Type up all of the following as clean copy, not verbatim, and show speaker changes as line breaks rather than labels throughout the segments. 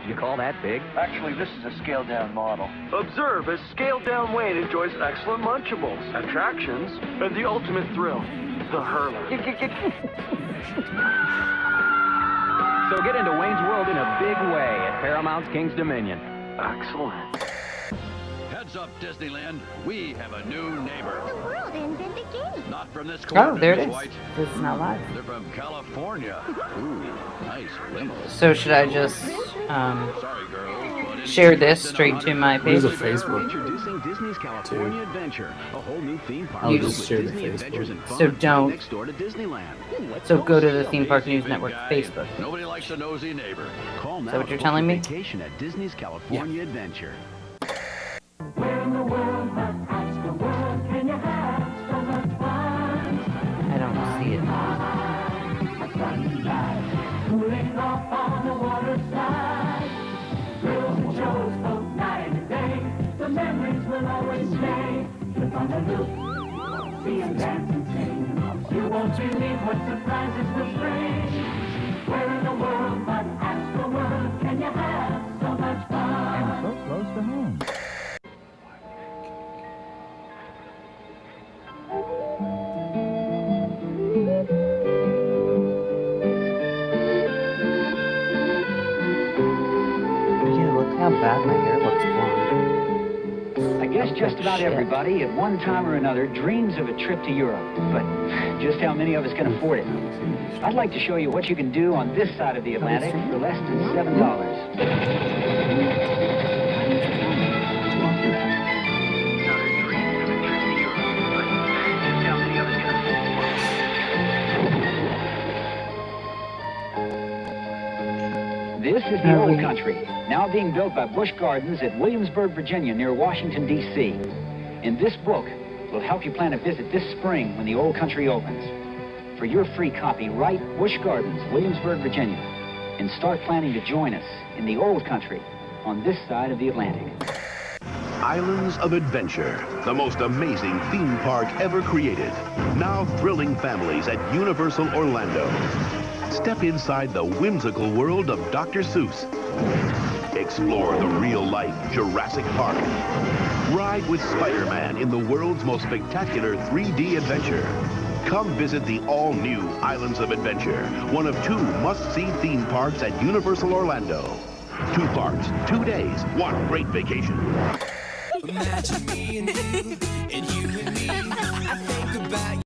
You call that big?
Actually, this is a scaled-down model.
Observe as scaled-down Wayne enjoys excellent Lunchables, attractions, and the ultimate thrill, the hurler.
So get into Wayne's World in a big way at Paramount's King's Dominion.
Excellent.
Heads up, Disneyland. We have a new neighbor.
The world ends in the game.
Not from this corner,
Oh, there it
Miss
is.
White.
It's not live.
They're from California. Ooh, nice limo.
So should I just
Sorry, girls, but it's
share this straight to my
There's
page?
a Facebook.
Introducing Disney's California Adventure, a whole new theme park
I'll
filled
just
with
share the
Disney
Facebook.
adventures and fun
So
right
don't-
next door to Disneyland. Let's
So go to the
see
Theme Park
amazing
News Network
guy.
Facebook.
Nobody likes a nosy neighbor.
Call now
that what you're
to
telling
book
me?
a vacation at Disney's California Adventure.
I don't see it. Yeah, look how bad my hair looks blonde.
I guess just about
Shit.
everybody at one time or another dreams of a trip to Europe, but just how many of us can afford it? I'd like to show you what you can do on this side of the Atlantic for less than $7. This is the old country, now being built by Busch Gardens at Williamsburg, Virginia, near Washington, D.C. In this book, we'll help you plan a visit this spring when the old country opens. For your free copy, write Busch Gardens, Williamsburg, Virginia, and start planning to join us in the old country on this side of the Atlantic.
Islands of Adventure, the most amazing theme park ever created. Now thrilling families at Universal Orlando. Step inside the whimsical world of Dr. Seuss. Explore the real-life Jurassic Park. Ride with Spider-Man in the world's most spectacular 3D adventure. Come visit the all-new Islands of Adventure, one of 2 must-see theme parks at Universal Orlando. 2 parks, 2 days, one great vacation.
Imagine me and you and me. I think about you.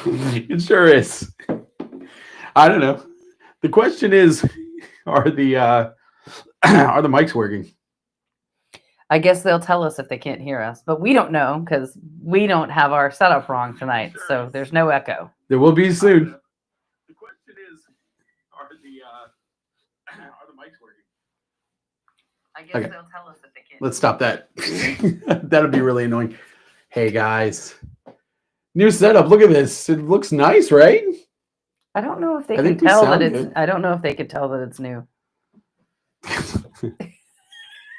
It sure is. I don't know. The question is, are the mics working?
I guess they'll tell us if they can't hear us, but we don't know because we don't have our setup wrong tonight, so there's no echo.
There will be soon. The question is, are the mics working?
I guess
Okay.
they'll tell us if they can't.
Let's stop that. That'll be really annoying. Hey guys, new setup. Look at this. It looks nice, right?
I don't know if they
I
can
think we
tell that
sound
it's.
good.
I don't know if they could tell that it's new.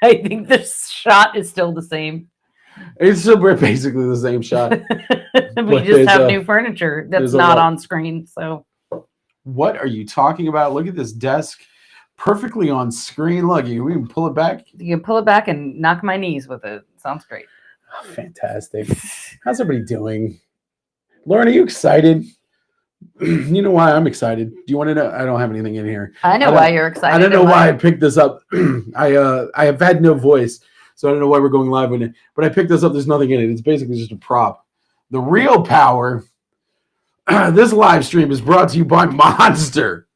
I think the shot is still the same.
It's still basically the same shot.
We
But
just
there's
have
a-
new furniture that's
there's a
not
lot.
on screen. So
What are you talking about? Look at this desk, perfectly on screen. Look, you can pull it back.
you can pull it back and knock my knees with it. Sounds great.
Oh, fantastic. How's everybody doing? Lauren, are you excited? You know why I'm excited. Do you want to know? I don't have anything in here.
I know
don't-
why you're excited.
I don't know
and
why I picked this up. I have had no voice, so I don't know why we're going live with it. But I picked this up. There's nothing in it. It's basically just a prop. the real power. This live stream is brought to you by Monster.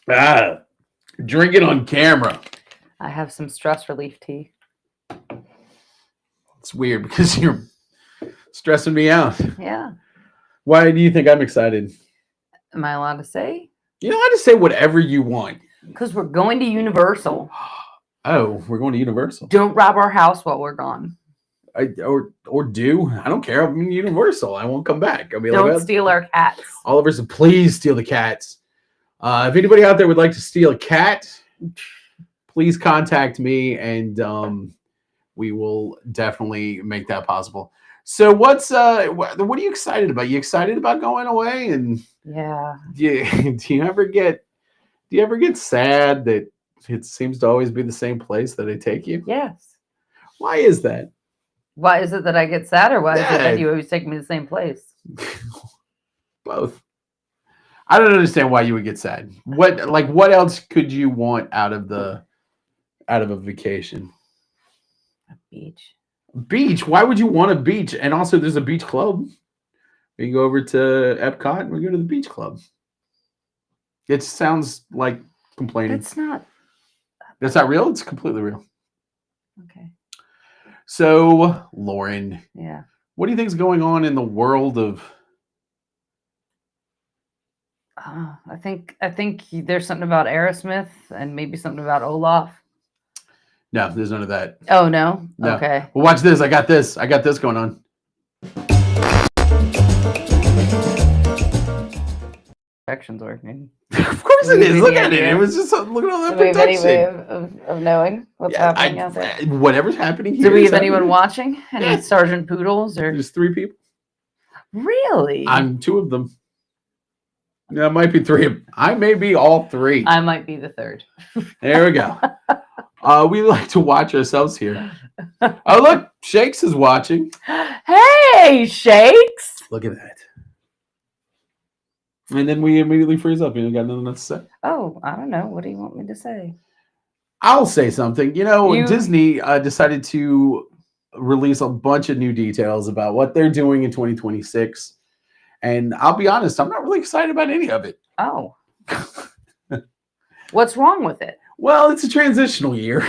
Drink it on camera.
I have some stress relief tea.
It's weird because you're stressing me out.
Yeah.
Why do you think I'm excited?
Am I allowed to say?
You know, I just say whatever you want.
Because we're going to Universal.
Oh, we're going to Universal.
Don't rob our house while we're gone.
Or do. I don't care. I'm in Universal. I won't come back. I'll be
Don't
like,
steal our cats.
Oliver said, please steal the cats. If anybody out there would like to steal a cat, please contact me, and we will definitely make that possible. So what are you excited about? You excited about going away? And
yeah.
Do you ever get sad that it seems to always be the same place that they take you?
Yes.
Why is that?
Why is it that I get sad, or why is it that you always take me to the same place?
Both. I don't understand why you would get sad. What else could you want out of a vacation?
A beach.
Beach? Why would you want a beach? And also, there's a beach club. We go over to Epcot and we go to the beach club. It sounds like complaining.
It's not.
That's not real? It's completely real.
Okay.
So, Lauren.
Yeah.
What do you think is going on in the world of...
I think there's something about Aerosmith and maybe something about Olaf.
No, there's none of that.
Oh, no?
No.
Okay.
Well, watch this. I got this going on.
Projection's working.
Of course it is. Look at it. It was just look at all that
Do we have any way
protection.
of knowing what's happening out there?
Whatever's happening here.
Do we have anyone watching? Any Sergeant Poodles? Or
There's 3 people.
Really?
I'm 2 of them. Yeah, it might be 3. I may be all 3.
I might be the 3rd.
There we go. We like to watch ourselves here. Oh, look. Shakes is watching.
Hey, Shakes.
Look at that. And then we immediately freeze up. You got nothing else to say?
Oh, I don't know. What do you want me to say?
I'll say something. Disney decided to release a bunch of new details about what they're doing in 2026. And I'll be honest, I'm not really excited about any of it.
Oh. What's wrong with it?
Well, it's a transitional year.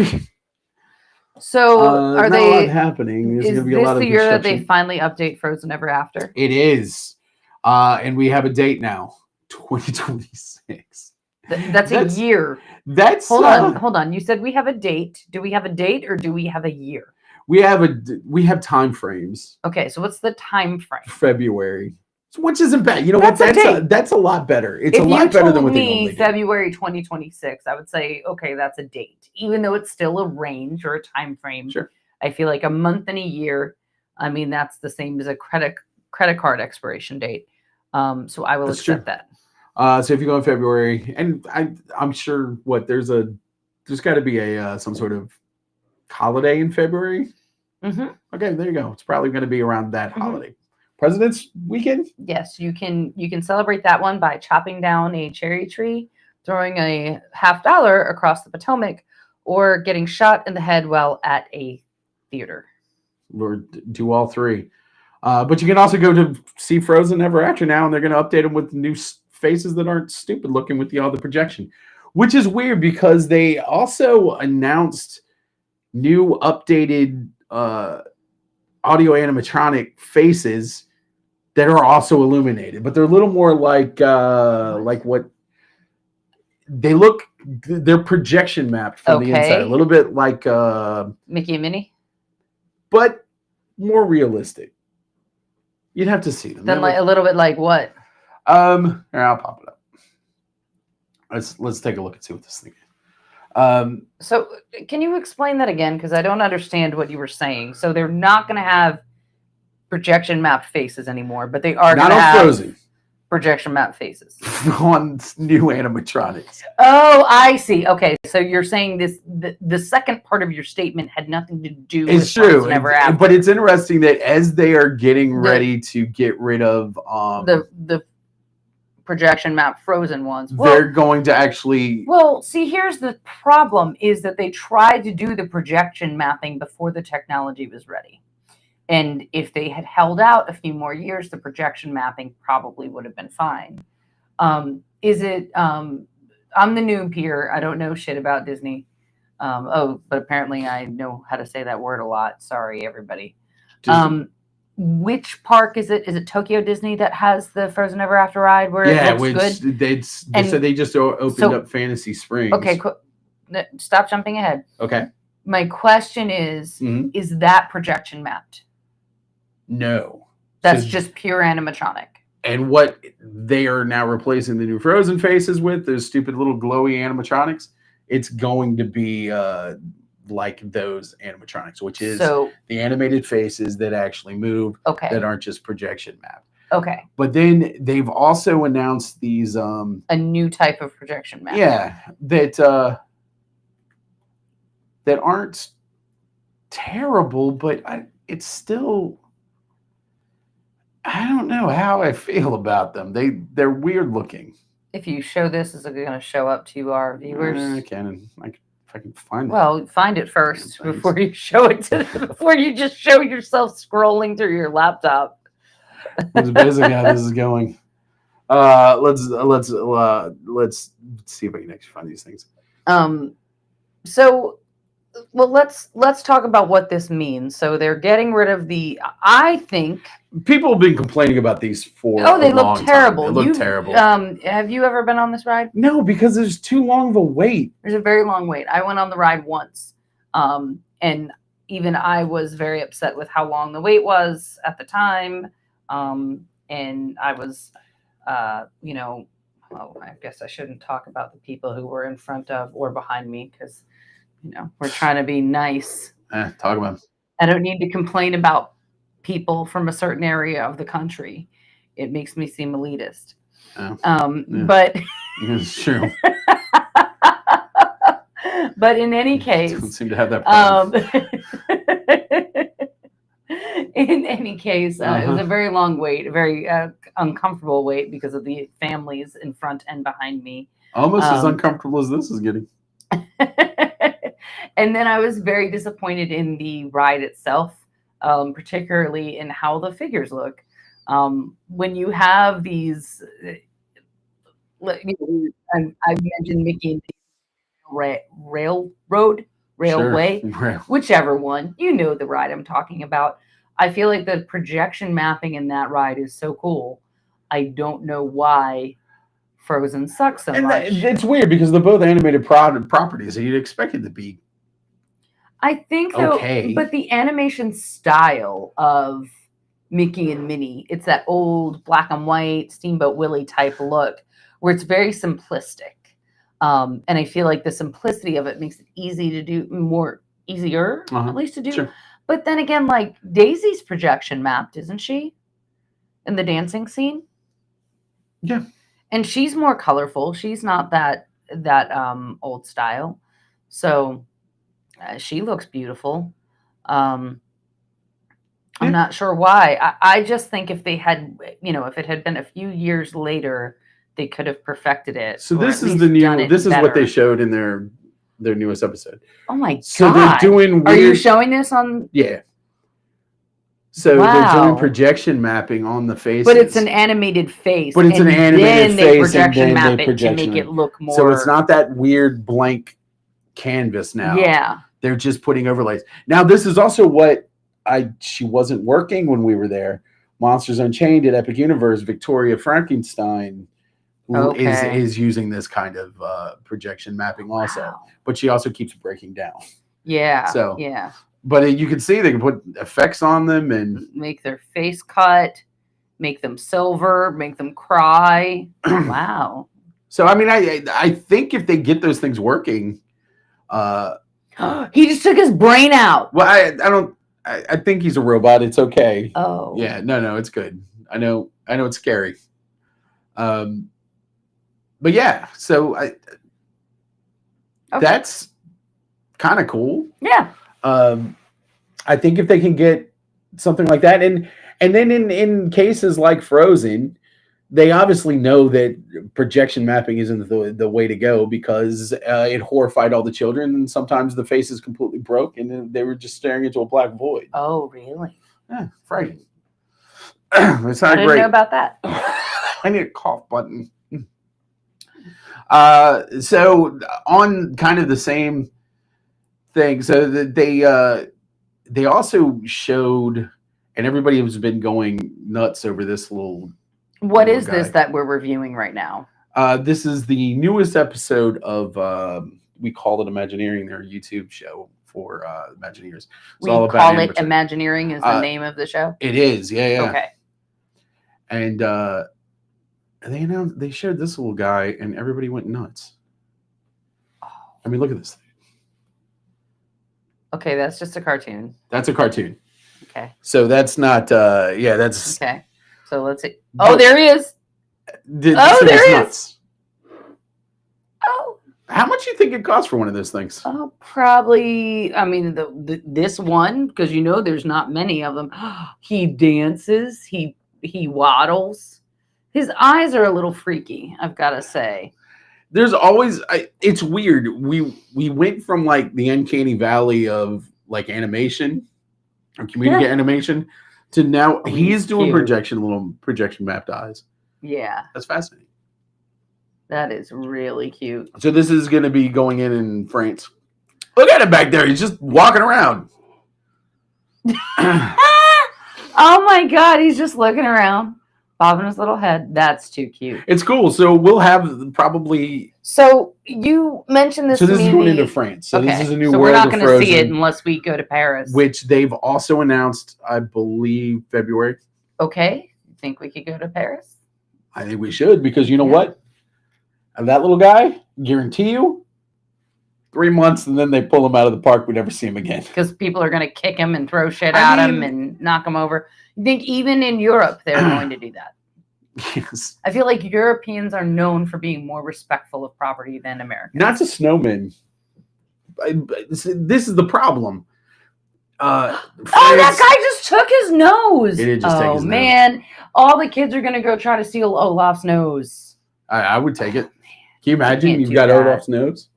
So are
not
they
a lot happening? There's going to be a lot of
the year that they
construction.
finally update Frozen Ever After?
It is. And we have a date now, 2026.
That's a year.
That's
hold on. You said we have a date. Do we have a date or do we have a year?
We have time frames.
Okay, so what's the time frame?
February. Which isn't bad. You know what? That's a lot better. It's a lot better than what they normally do.
If you told me February 2026, I would say, okay, that's a date. Even though it's still a range or a time frame.
Sure.
I feel like a month and a year, I mean, that's the same as a credit card expiration date. So I will accept that.
So if you go in February, and I'm sure there's got to be some sort of holiday in February.
Mm-hmm.
Okay, there you go. It's probably going to be around that holiday. President's Weekend?
Yes, you can celebrate that one by chopping down a cherry tree, throwing a $50 across the Potomac, or getting shot in the head while at a theater.
Or do all 3. But you can also go to see Frozen Ever After now, and they're going to update them with new faces that aren't stupid looking with all the projection, which is weird because they also announced new updated audio animatronic faces that are also illuminated, but they're a little more like what they look. They're projection mapped from the inside, a little bit like
Mickey and Minnie,
but more realistic. You'd have to see them.
Then a little bit like what?
Here, I'll pop it up. Let's take a look and see what this thing is.
So can you explain that again? Because I don't understand what you were saying. So they're not going to have projection mapped faces anymore, but they are going to have
Frozen.
Projection mapped faces
on new animatronics.
Oh, I see. Okay, so you're saying the second part of your statement had nothing to do with
it's true,
Never After.
But it's interesting that as they are getting ready to get rid of
the projection map Frozen ones,
they're going to actually.
Well, see, here's the problem: is that they tried to do the projection mapping before the technology was ready. And if they had held out a few more years, the projection mapping probably would have been fine. Is it, I'm the noob here. I don't know shit about Disney. But apparently I know how to say that word a lot. Sorry, everybody. Which park is it? Is it Tokyo Disney that has the Frozen Ever After ride where it looks good?
They said they just opened up Fantasy Springs.
Okay, stop jumping ahead.
Okay.
My question is that projection mapped?
No.
That's just pure animatronic.
And what they are now replacing the new Frozen faces with, those stupid little glowy animatronics, it's going to be like those animatronics, which is the animated faces that actually move, that aren't just projection mapped.
Okay.
But then they've also announced these
a new type of projection map.
Yeah, that aren't terrible, but it's still, I don't know how I feel about them. They're weird looking.
If you show this, is it going to show up to our viewers?
I can. If I can find it.
Well, find it first before you show it before you just show yourself scrolling through your laptop.
That's basically how this is going. Let's see if I can actually find these things.
Well, let's talk about what this means. So they're getting rid of I think
people have been complaining about these for
they look terrible.
They look terrible.
Have you ever been on this ride?
No, because there's too long of a wait.
There's a very long wait. I went on the ride once, and even I was very upset with how long the wait was at the time. And I was, I guess I shouldn't talk about the people who were in front of or behind me because, we're trying to be nice.
Talk about them.
I don't need to complain about people from a certain area of the country. It makes me seem elitist. But
it's true.
But in any case,
don't seem to have that problem.
In any case, it was a very long wait, a very uncomfortable wait because of the families in front and behind me.
Almost as uncomfortable as this is getting.
And then I was very disappointed in the ride itself, particularly in how the figures look. When you have these, I mentioned Mickey and Railway, whichever one, the ride I'm talking about. I feel like the projection mapping in that ride is so cool. I don't know why Frozen sucks so much.
It's weird because they're both animated properties, and you'd expect it to be.
I think though, but the animation style of Mickey and Minnie, it's that old black and white Steamboat Willie type look, where it's very simplistic. And I feel like the simplicity of it makes it easy to do, easier at least to do.
Sure.
But then again, like Daisy's projection mapped, isn't she? In the dancing scene?
Yeah.
And she's more colorful. She's not that old style. So she looks beautiful. I'm not sure why. I just think if they had, if it had been a few years later, they could have perfected it.
So this is the new. This is what they showed in their newest episode.
Oh my god!
So they're doing.
Are you showing this on?
Yeah. So they're doing projection mapping on the face.
But it's an animated face.
But it's an animated face,
and then they projection map it to make it look more.
So it's not that weird blank canvas now.
Yeah.
They're just putting overlays. Now this is also what she wasn't working when we were there. Monsters Unchained at Epic Universe, Victoria Frankenstein is using this kind of projection mapping also. But she also keeps breaking down.
Yeah.
So
yeah.
But you can see they can put effects on them and
make their face cut, make them silver, make them cry. Wow.
So I mean, I think if they get those things working,
he just took his brain out.
Well, I think he's a robot. It's okay.
Oh.
Yeah. No, it's good. I know it's scary. But yeah. So that's kind of cool.
Yeah.
I think if they can get something like that, and then in cases like Frozen, they obviously know that projection mapping isn't the way to go because it horrified all the children, and sometimes the faces completely broke, and they were just staring into a black void.
Oh, really?
Yeah. frightening. It's not
I didn't
great.
know about that.
I need a cough button. So on kind of the same thing, so they also showed, and everybody has been going nuts over this little.
What
little
is this that we're reviewing right now?
This is the newest episode of We Call It Imagineering, their YouTube show for Imagineers.
We Call It Imagineering is the name of the show?
It is, yeah.
Okay.
And they showed this little guy, and everybody went nuts. I mean, look at this thing.
Okay, that's just a cartoon.
That's a cartoon.
Okay.
So that's not, that's...
Okay. So let's see. Oh, there he is.
There he is.
Oh.
How much do you think it costs for one of those things?
Oh, probably. I mean, this one, because there's not many of them. He dances. He waddles. His eyes are a little freaky, I've got to say.
There's always, it's weird. We went from like the uncanny valley of like animation or community animation to now he's doing little projection mapped eyes.
Yeah.
That's fascinating.
That is really cute.
So this is going to be going in France. Look at him back there. He's just walking around.
Oh my God. He's just looking around, bobbing his little head. That's too cute.
It's cool. So we'll have probably.
So you mentioned this.
So this is going into France. So this is a new world.
We're not going to see it unless we go to Paris.
Which they've also announced, I believe, February.
Okay. You think we could go to Paris?
I think we should, because you know what? And that little guy, guarantee you, 3 months, and then they pull him out of the park. We never see him again.
Because people are going to kick him and throw shit at him and knock him over. You think even in Europe they're going to do that?
Yes.
I feel like Europeans are known for being more respectful of property than Americans.
Not to snowmen. This is the problem.
Oh, that guy just took his nose.
He did just take his nose.
Man. All the kids are going to go try to steal Olaf's nose.
I would take it. Can you imagine you've got Olaf's nose?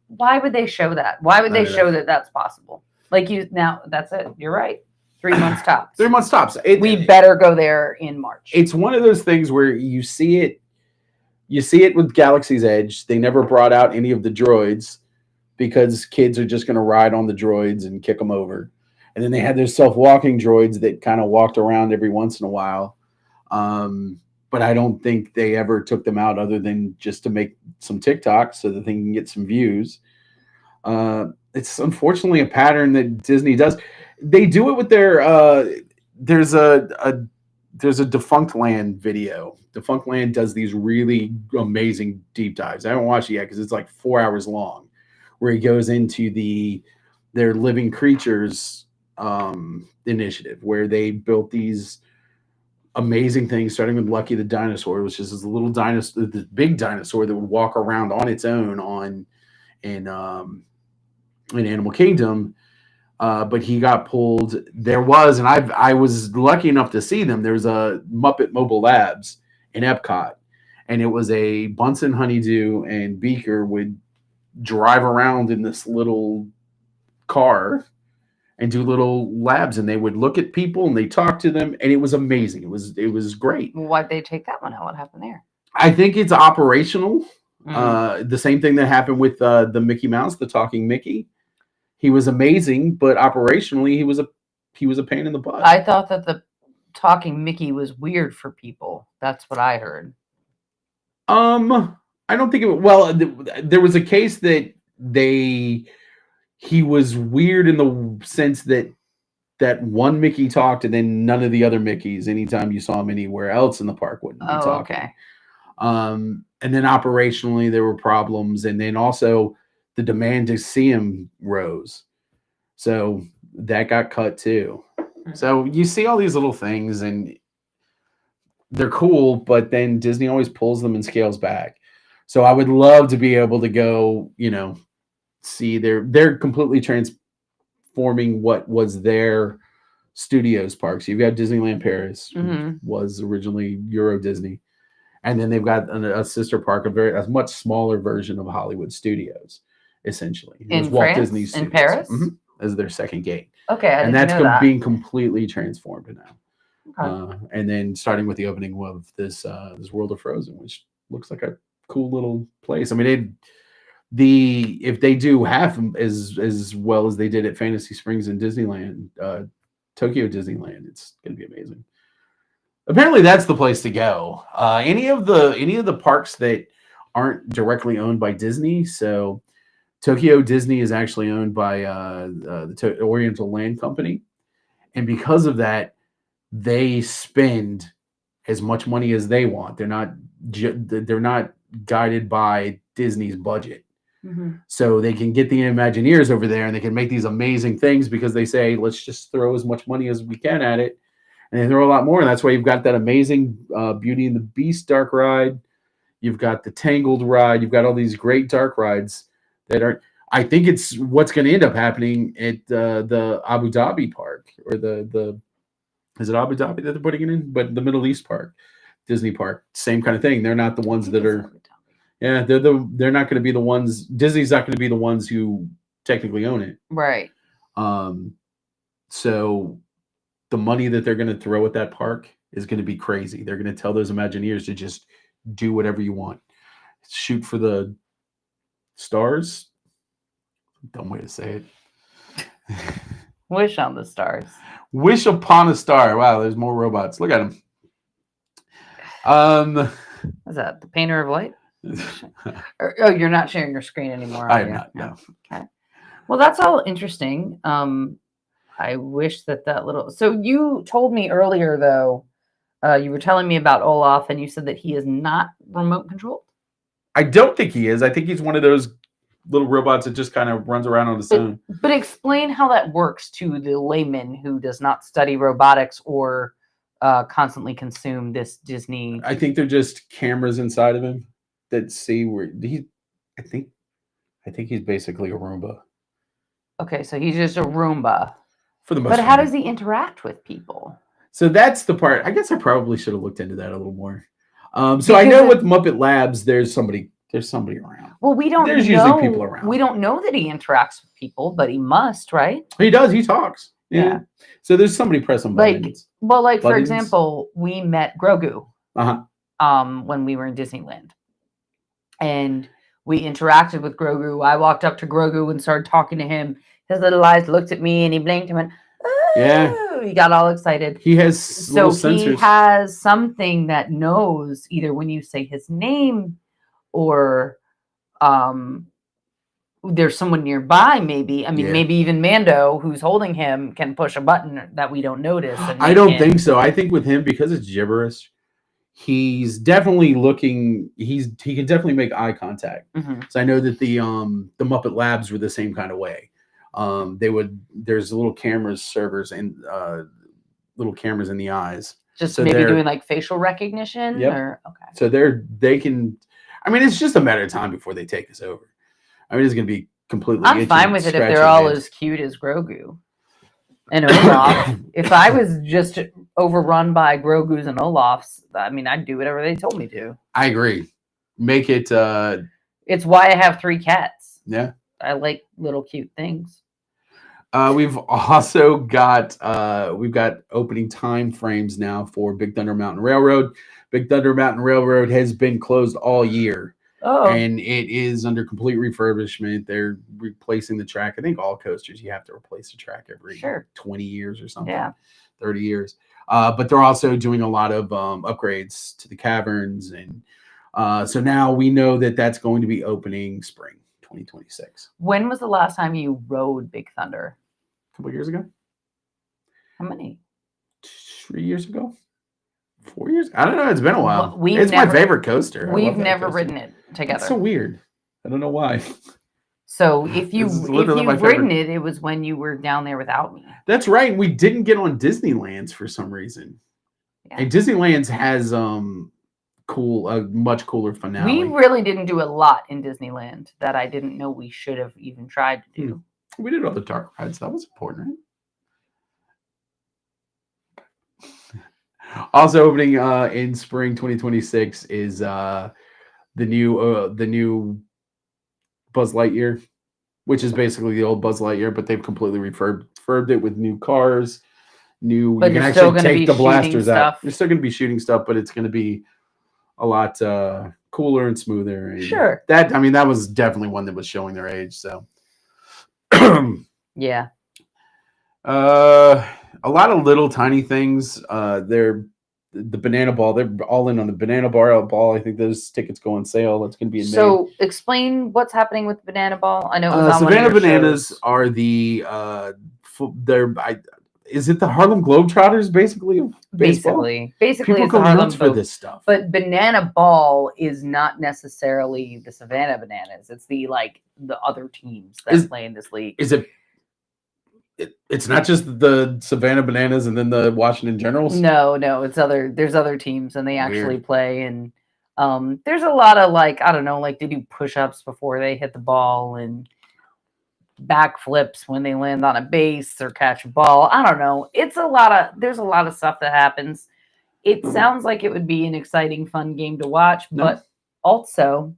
Why would they show that? Why would they show that that's possible? Now, that's it. You're right. 3 months tops.
3 months tops.
We better go there in March.
It's one of those things where you see it with Galaxy's Edge. They never brought out any of the droids because kids are just going to ride on the droids and kick them over. And then they had those self-walking droids that kind of walked around every once in a while. But I don't think they ever took them out other than just to make some TikToks so that they can get some views. It's unfortunately a pattern that Disney does. They do it with their there's a Defunct Land video. Defunct Land does these really amazing deep dives. I haven't watched it yet because it's like 4 hours long, where he goes into their living creatures initiative, where they built these amazing things, starting with Lucky the dinosaur, which is this little dinosaur, this big dinosaur that would walk around on its own in Animal Kingdom. But he got pulled. There was, and I was lucky enough to see them. There's a Muppet Mobile Labs in Epcot, and it was a Bunsen Honeydew and Beaker would drive around in this little car and do little labs, and they would look at people and they talk to them, and it was amazing. It was great.
Why'd they take that one out? What happened there?
I think it's operational. The same thing that happened with the Mickey Mouse, the talking Mickey. He was amazing, but operationally he was a pain in the butt.
I thought that the talking Mickey was weird for people. That's what I heard.
I don't think there was a case that he was weird in the sense that one Mickey talked and then none of the other Mickeys, anytime you saw him anywhere else in the park, wouldn't be talking.
Okay.
And then operationally there were problems, and then also the demand to see him rose. So that got cut too. So you see all these little things and they're cool, but then Disney always pulls them and scales back. So I would love to be able to go, see they're completely transforming what was their studios parks. You've got Disneyland Paris, was originally Euro Disney. And then they've got a sister park, a much smaller version of Hollywood Studios, essentially.
In France? In Paris?
as their second gate.
Okay, I
and
didn't
that's
know that.
being completely transformed now.
Okay.
And then starting with the opening of this this World of Frozen, which looks like a cool little place. I mean, if they do half as well as they did at Fantasy Springs and Disneyland, Tokyo Disneyland, it's going to be amazing. Apparently, that's the place to go. Any of the parks that aren't directly owned by Disney, so Tokyo Disney is actually owned by the Oriental Land Company, and because of that, they spend as much money as they want. They're not guided by Disney's budget.
Mm-hmm.
So they can get the Imagineers over there and they can make these amazing things because they say, let's just throw as much money as we can at it. And they throw a lot more. And that's why you've got that amazing Beauty and the Beast dark ride. You've got the Tangled ride. You've got all these great dark rides that are, I think it's what's going to end up happening at the Abu Dhabi park, or is it Abu Dhabi that they're putting it in? But the Middle East park, Disney park, same kind of thing. They're not the ones that are, yeah, they're not going to be the ones. Disney's not going to be the ones who technically own it.
Right.
So the money that they're going to throw at that park is going to be crazy. They're going to tell those Imagineers to just do whatever you want. Shoot for the stars. Dumb way to say it.
Wish on the stars.
Wish upon a star. Wow, there's more robots. Look at them.
Is that the Painter of Light? Oh, you're not sharing your screen anymore.
I am not. No.
Okay. Well, that's all interesting. I wish that little. So you told me earlier, though, you were telling me about Olaf, and you said that he is not remote controlled.
I don't think he is. I think he's one of those little robots that just kind of runs around on its own.
But explain how that works to the layman who does not study robotics or constantly consume this Disney.
I think they're just cameras inside of him that see where he. I think he's basically a Roomba.
Okay, so he's just a Roomba.
For the most
But
part.
how does he interact with people?
So that's the part. I guess I probably should have looked into that a little more. So I know with Muppet Labs, there's somebody around.
Well, we don't.
There's usually people around.
We don't know that he interacts with people, but he must, right?
He does. He talks. Yeah. So there's somebody pressing buttons.
For example, we met Grogu. When we were in Disneyland, and we interacted with Grogu. I walked up to Grogu and started talking to him. His little eyes looked at me, and he blinked and went, "Oh!"
Yeah.
He got all excited.
He has little sensors.
He has something that knows either when you say his name, or there's someone nearby. Maybe maybe even Mando, who's holding him, can push a button that we don't notice.
I don't think so. I think with him, because it's gibberish, he's definitely looking. He can definitely make eye contact.
Mm-hmm.
So I know that the Muppet Labs were the same kind of way. There's little servers and little cameras in the eyes.
Just so maybe doing like facial recognition.
Yep.
Or okay.
So they can. I mean, it's just a matter of time before they take us over. I mean, it's going to be completely.
I'm fine with it if they're all as cute as Grogu and Olaf. If I was just overrun by Grogus and Olafs, I mean, I'd do whatever they told me to.
I agree. Make it.
It's why I have 3 cats.
Yeah.
I like little cute things.
We've also got opening time frames now for Big Thunder Mountain Railroad. Big Thunder Mountain Railroad has been closed all year.
Oh.
And it is under complete refurbishment. They're replacing the track. I think all coasters, you have to replace the track every 20 years or something.
Yeah.
30 years. But they're also doing a lot of upgrades to the caverns. And so now we know that that's going to be opening spring 2026.
When was the last time you rode Big Thunder?
A couple years ago.
How many?
3 years ago. 4 years? I don't know. It's been a while. It's my favorite coaster.
We've never ridden it together.
It's so weird. I don't know why.
So if you've ridden it, it was when you were down there without me.
That's right. We didn't get on Disneyland's for some reason. Yeah. And Disneyland's has a much cooler finale.
We really didn't do a lot in Disneyland that I didn't know we should have even tried to do.
We did all the dark rides. That was important, right? Also opening in spring 2026 is the new Buzz Lightyear which is basically the old Buzz Lightyear, but they've completely refurbed it with new cars. You
But
can
you're still
actually
gonna
take
be
the
shooting
blasters out.
stuff.
You're still going to be shooting stuff, but it's going to be a lot cooler and smoother. And
Sure.
that was definitely one that was showing their age. So
Yeah.
a lot of little tiny things. They're the banana ball. They're all in on the banana ball. I think those tickets go on sale. It's going to be in May.
So explain what's happening with the banana ball. I know it was on one of
Savannah
your
Bananas
shows.
are the is it the Harlem Globetrotters basically of baseball?
Basically,
People
it's
go
the Harlem
nuts for this stuff.
But banana ball is not necessarily the Savannah Bananas. It's the other teams that play in this league.
Is it? It's not just the Savannah Bananas and then the Washington Generals.
No, it's other. There's other teams, and they actually play. And there's a lot of I don't know, they do push-ups before they hit the ball and backflips when they land on a base or catch a ball. I don't know. There's a lot of stuff that happens. It sounds like it would be an exciting, fun game to watch, but also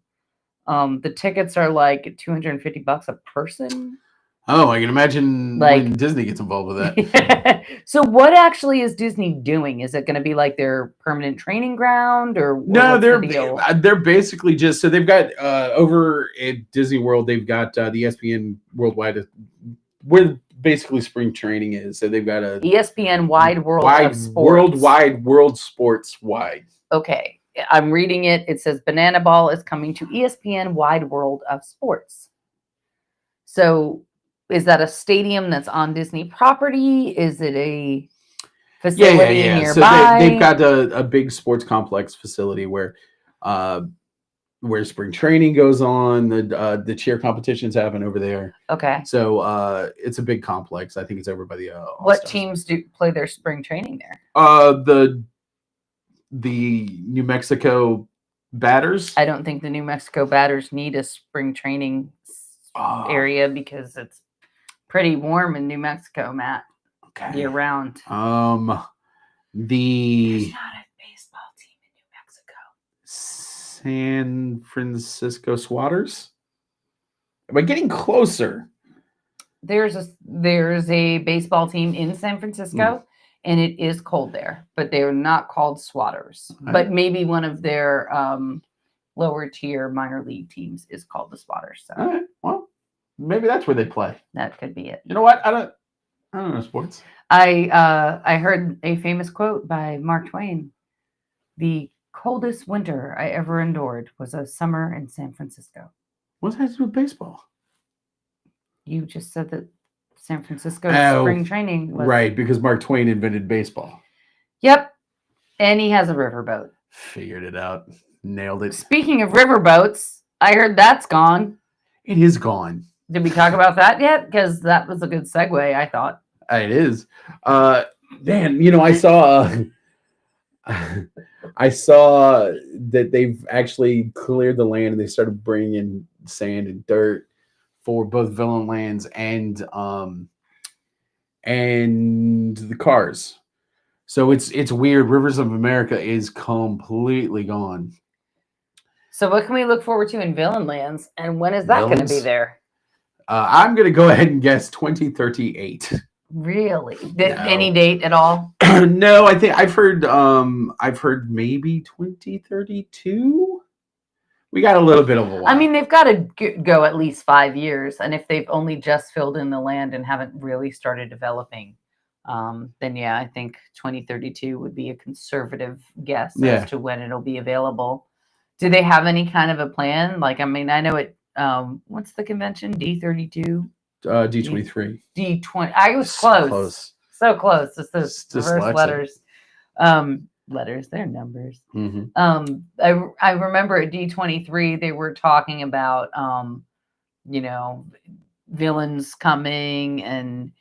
the tickets are $250 a person.
Oh, I can imagine when Disney gets involved with that.
So what actually is Disney doing? Is it going to be their permanent training ground or
no? They're basically just so they've got over at Disney World they've got the ESPN Worldwide where basically spring training is. So they've got a
ESPN Wide World of Sports.
Worldwide World Sports Wide.
Okay, I'm reading it. It says Banana Ball is coming to ESPN Wide World of Sports. So is that a stadium that's on Disney property? Is it a facility nearby?
So they've got a big sports complex facility where spring training goes on. The cheer competitions happen over there.
Okay.
So it's a big complex. I think it's over by the.
What teams do play their spring training there?
The New Mexico Batters.
I don't think the New Mexico Batters need a spring training area because it's pretty warm in New Mexico, Matt.
Okay.
Year round.
There's
not a baseball team in New Mexico.
San Francisco Swatters. Am I getting closer?
There's a baseball team in San Francisco, and it is cold there, but they're not called Swatters.
Okay.
But maybe one of their lower tier minor league teams is called the Swatters. So.
All right. Well, maybe that's where they play.
That could be it.
You know what? I don't know sports.
I heard a famous quote by Mark Twain. The coldest winter I ever endured was a summer in San Francisco.
What has to do with baseball?
You just said that San Francisco's spring training was...
Right, because Mark Twain invented baseball.
Yep. And he has a riverboat.
Figured it out. Nailed it.
Speaking of riverboats, I heard that's gone.
It is gone.
Did we talk about that yet? Because that was a good segue, I thought.
It is. Man, I saw that they've actually cleared the land and they started bringing in sand and dirt for both Villain Lands and the cars. So it's weird. Rivers of America is completely gone.
So what can we look forward to in Villain Lands, and when is that going to be there?
I'm going to go ahead and guess 2038.
Really? Any date at all?
No, I think I've heard maybe 2032. We got a little bit of a while.
I mean, they've got to go at least 5 years, and if they've only just filled in the land and haven't really started developing, then yeah, I think 2032 would be a conservative guess as to when it'll be available. Do they have any kind of a plan? I know it. What's the convention? D32.
D23.
D20. I was close. So close. It's those reverse letters. Letters, they're numbers.
Mm-hmm.
I remember at D23 they were talking about villains coming and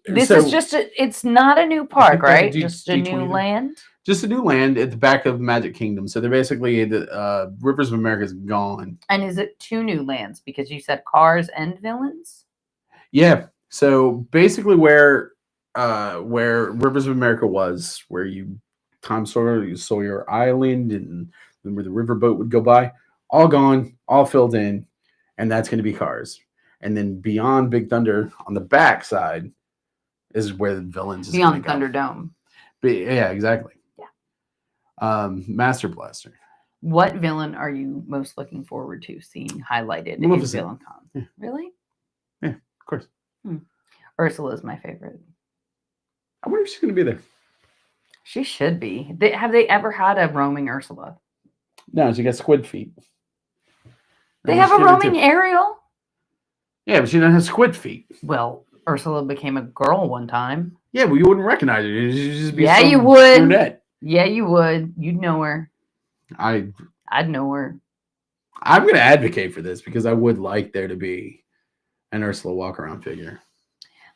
it's not a new park, right? Just a new land.
Just a new land at the back of Magic Kingdom. So they're basically the Rivers of America is gone.
And is it 2 new lands? Because you said cars and villains?
Yeah. So basically where Rivers of America was, where you Tom Sawyer Island and where the riverboat would go by, all gone, all filled in. and that's going to be Cars. And then beyond Big Thunder on the back side is where the villains is
Beyond
gonna go.
Thunderdome.
But, yeah, exactly.
Yeah.
Master Blaster.
What villain are you most looking forward to seeing highlighted in
Maleficent.
Villain Con?
Yeah.
Really?
Yeah, of course.
Ursula is my favorite.
I wonder if she's going to be there.
She should be. Have they ever had a roaming Ursula?
No, she got squid feet.
They have a roaming Ariel.
Yeah, but she doesn't have squid feet.
Well, Ursula became a girl one time.
Yeah, but you wouldn't recognize her. She'd just be
Yeah,
some
you would.
brunette.
Yeah, you would. You'd know her.
I'd
know her.
I'm going to advocate for this because I would like there to be an Ursula walk-around figure.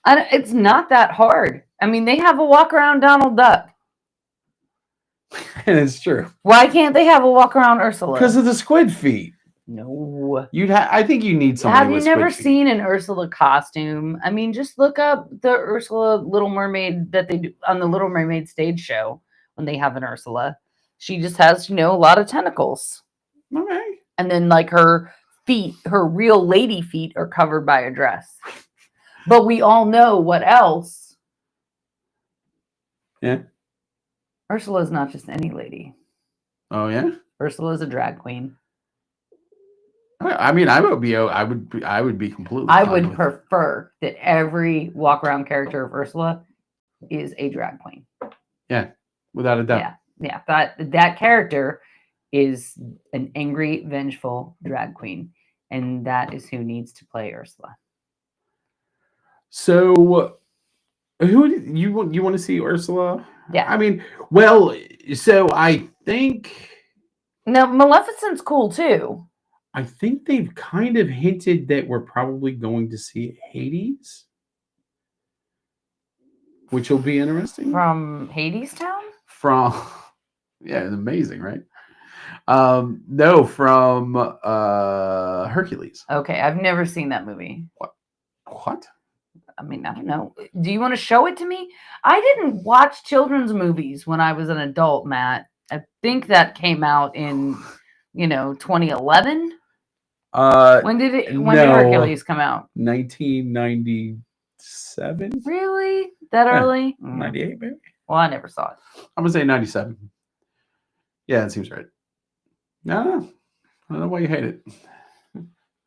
It's not that hard. I mean, they have a walk-around Donald Duck.
And it's true.
Why can't they have a walk-around Ursula?
Because of the squid feet.
No.
I think you need somebody
Have you
with
never
squid feet.
seen an Ursula costume? I mean, just look up the Ursula Little Mermaid that they do on the Little Mermaid stage show when they have an Ursula. She just has, a lot of tentacles.
Okay.
And then, like, her feet, her real lady feet are covered by a dress. But we all know what else.
Yeah.
Ursula is not just any lady.
Oh, yeah?
Ursula is a drag queen.
I mean, I would be completely
I
fine
would
with-
prefer that every walk-around character of Ursula is a drag queen.
Yeah, without a doubt.
Yeah. That character is an angry, vengeful drag queen, and that is who needs to play Ursula.
So, who you want to see Ursula?
Yeah.
I mean, well, so I think
Now, Maleficent's cool too.
I think they've kind of hinted that we're probably going to see Hades, which will be interesting.
From Hades Town?
Yeah, it's amazing, right? No, from Hercules.
Okay, I've never seen that movie.
What?
I mean, I don't know. Do you want to show it to me? I didn't watch children's movies when I was an adult, Matt. I think that came out in, 2011. When did Hercules come out?
1997.
Really? That early?
98, maybe.
Well, I never saw it.
I'm gonna say 97. Yeah, it seems right. No, I don't know why you hate it.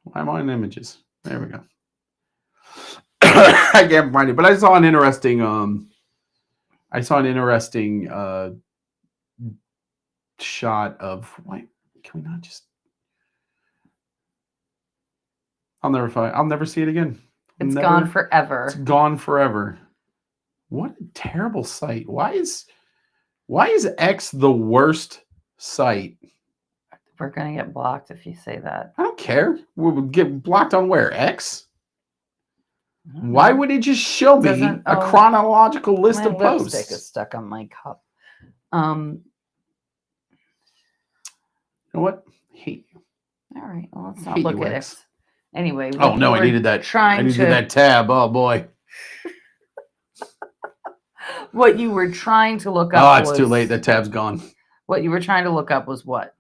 Why am I in images? There we go. I can't find it, but I saw an interesting shot of. Wait, can we not just? I'll never see it again.
It's gone forever.
It's gone forever. What a terrible site. Why is X the worst site?
We're gonna get blocked if you say that.
I don't care. We would get blocked on where? X? Why would it just show me a chronological list of posts?
My lipstick is stuck on my cup.
You know what? I hate you.
All right. Well, let's not look at it. Anyway.
Oh no, I needed that. I needed that tab. Oh boy.
What you were trying to look up.
Oh, it's too late. That tab's gone.
What you were trying to look up was what?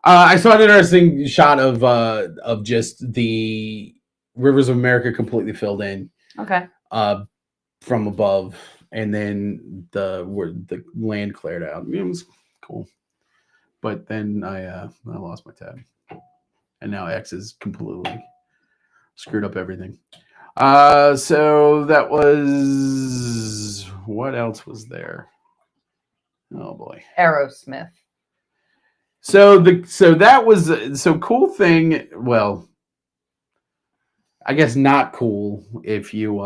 I saw an interesting shot of just the Rivers of America completely filled in.
Okay.
From above, and then the land cleared out. It was cool, but then I lost my tab, and now X is completely screwed up everything. So that was what else was there? Oh boy,
Aerosmith.
So that was cool thing. Well, I guess not cool if you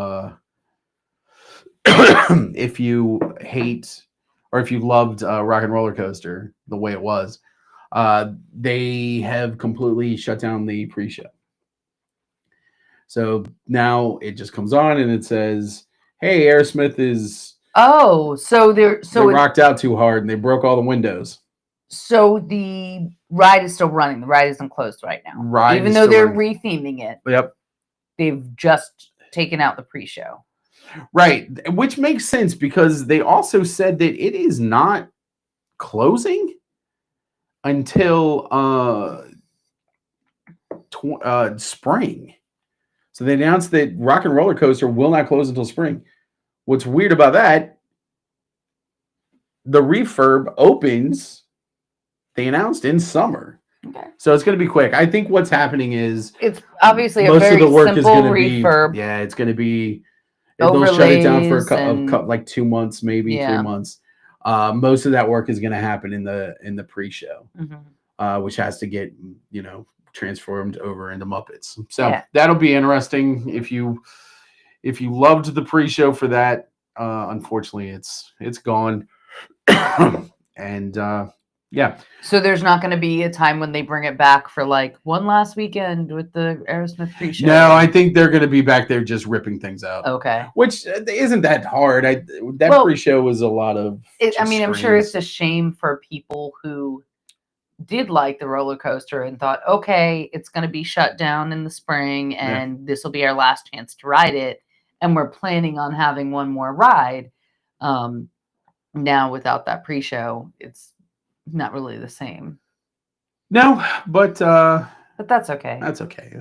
if you hate or if you loved Rock and Roller Coaster the way it was. They have completely shut down the pre-show. So now it just comes on and it says, "Hey, Aerosmith is."
Oh, they
rocked out too hard and they broke all the windows.
So the ride is still running. The ride isn't closed right now. Even though they're retheming it.
Yep.
They've just taken out the pre-show.
Right. Which makes sense because they also said that it is not closing until spring. So they announced that Rock and Roller Coaster will not close until spring. What's weird about that, the refurb opens, they announced, in summer.
Okay.
So it's going to be quick. I think what's happening is
it's obviously
most
a very
of the work is
simple
going to
refurb.
be, yeah, it's going to be, they'll shut it down for like 2 months, maybe 3 months. Most of that work is going to happen in the pre-show, which has to get, transformed over into Muppets. So that'll be interesting. If you loved the pre-show for that, unfortunately it's gone. And so
there's not going to be a time when they bring it back for like one last weekend with the Aerosmith pre-show.
No, I think they're going to be back there just ripping things out.
Okay,
which isn't that hard. Pre-show was a lot of
I'm sure it's a shame for people who did like the roller coaster and thought, okay, it's going to be shut down in the spring and this will be our last chance to ride it, and we're planning on having one more ride. Now without that pre-show, it's not really the same.
No, but
that's okay.
That's okay.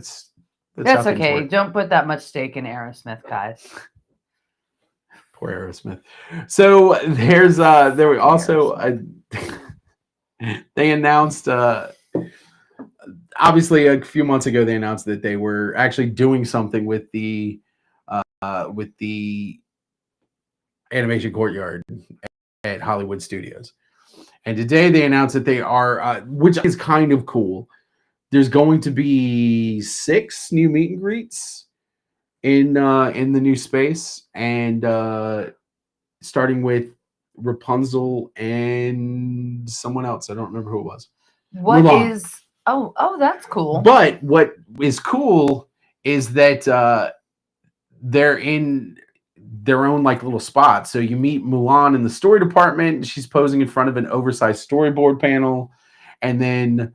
That's okay. Don't put that much stake in Aerosmith, guys.
Poor Aerosmith. So there's there we also they announced obviously a few months ago they announced that they were actually doing something with the Animation Courtyard at Hollywood Studios. And today they announced that they are, which is kind of cool. There's going to be 6 new meet and greets in the new space, and starting with Rapunzel and someone else. I don't remember who it was.
Oh, that's cool.
But what is cool is that they're in their own like little spots. So you meet Mulan in the story department. She's posing in front of an oversized storyboard panel. And then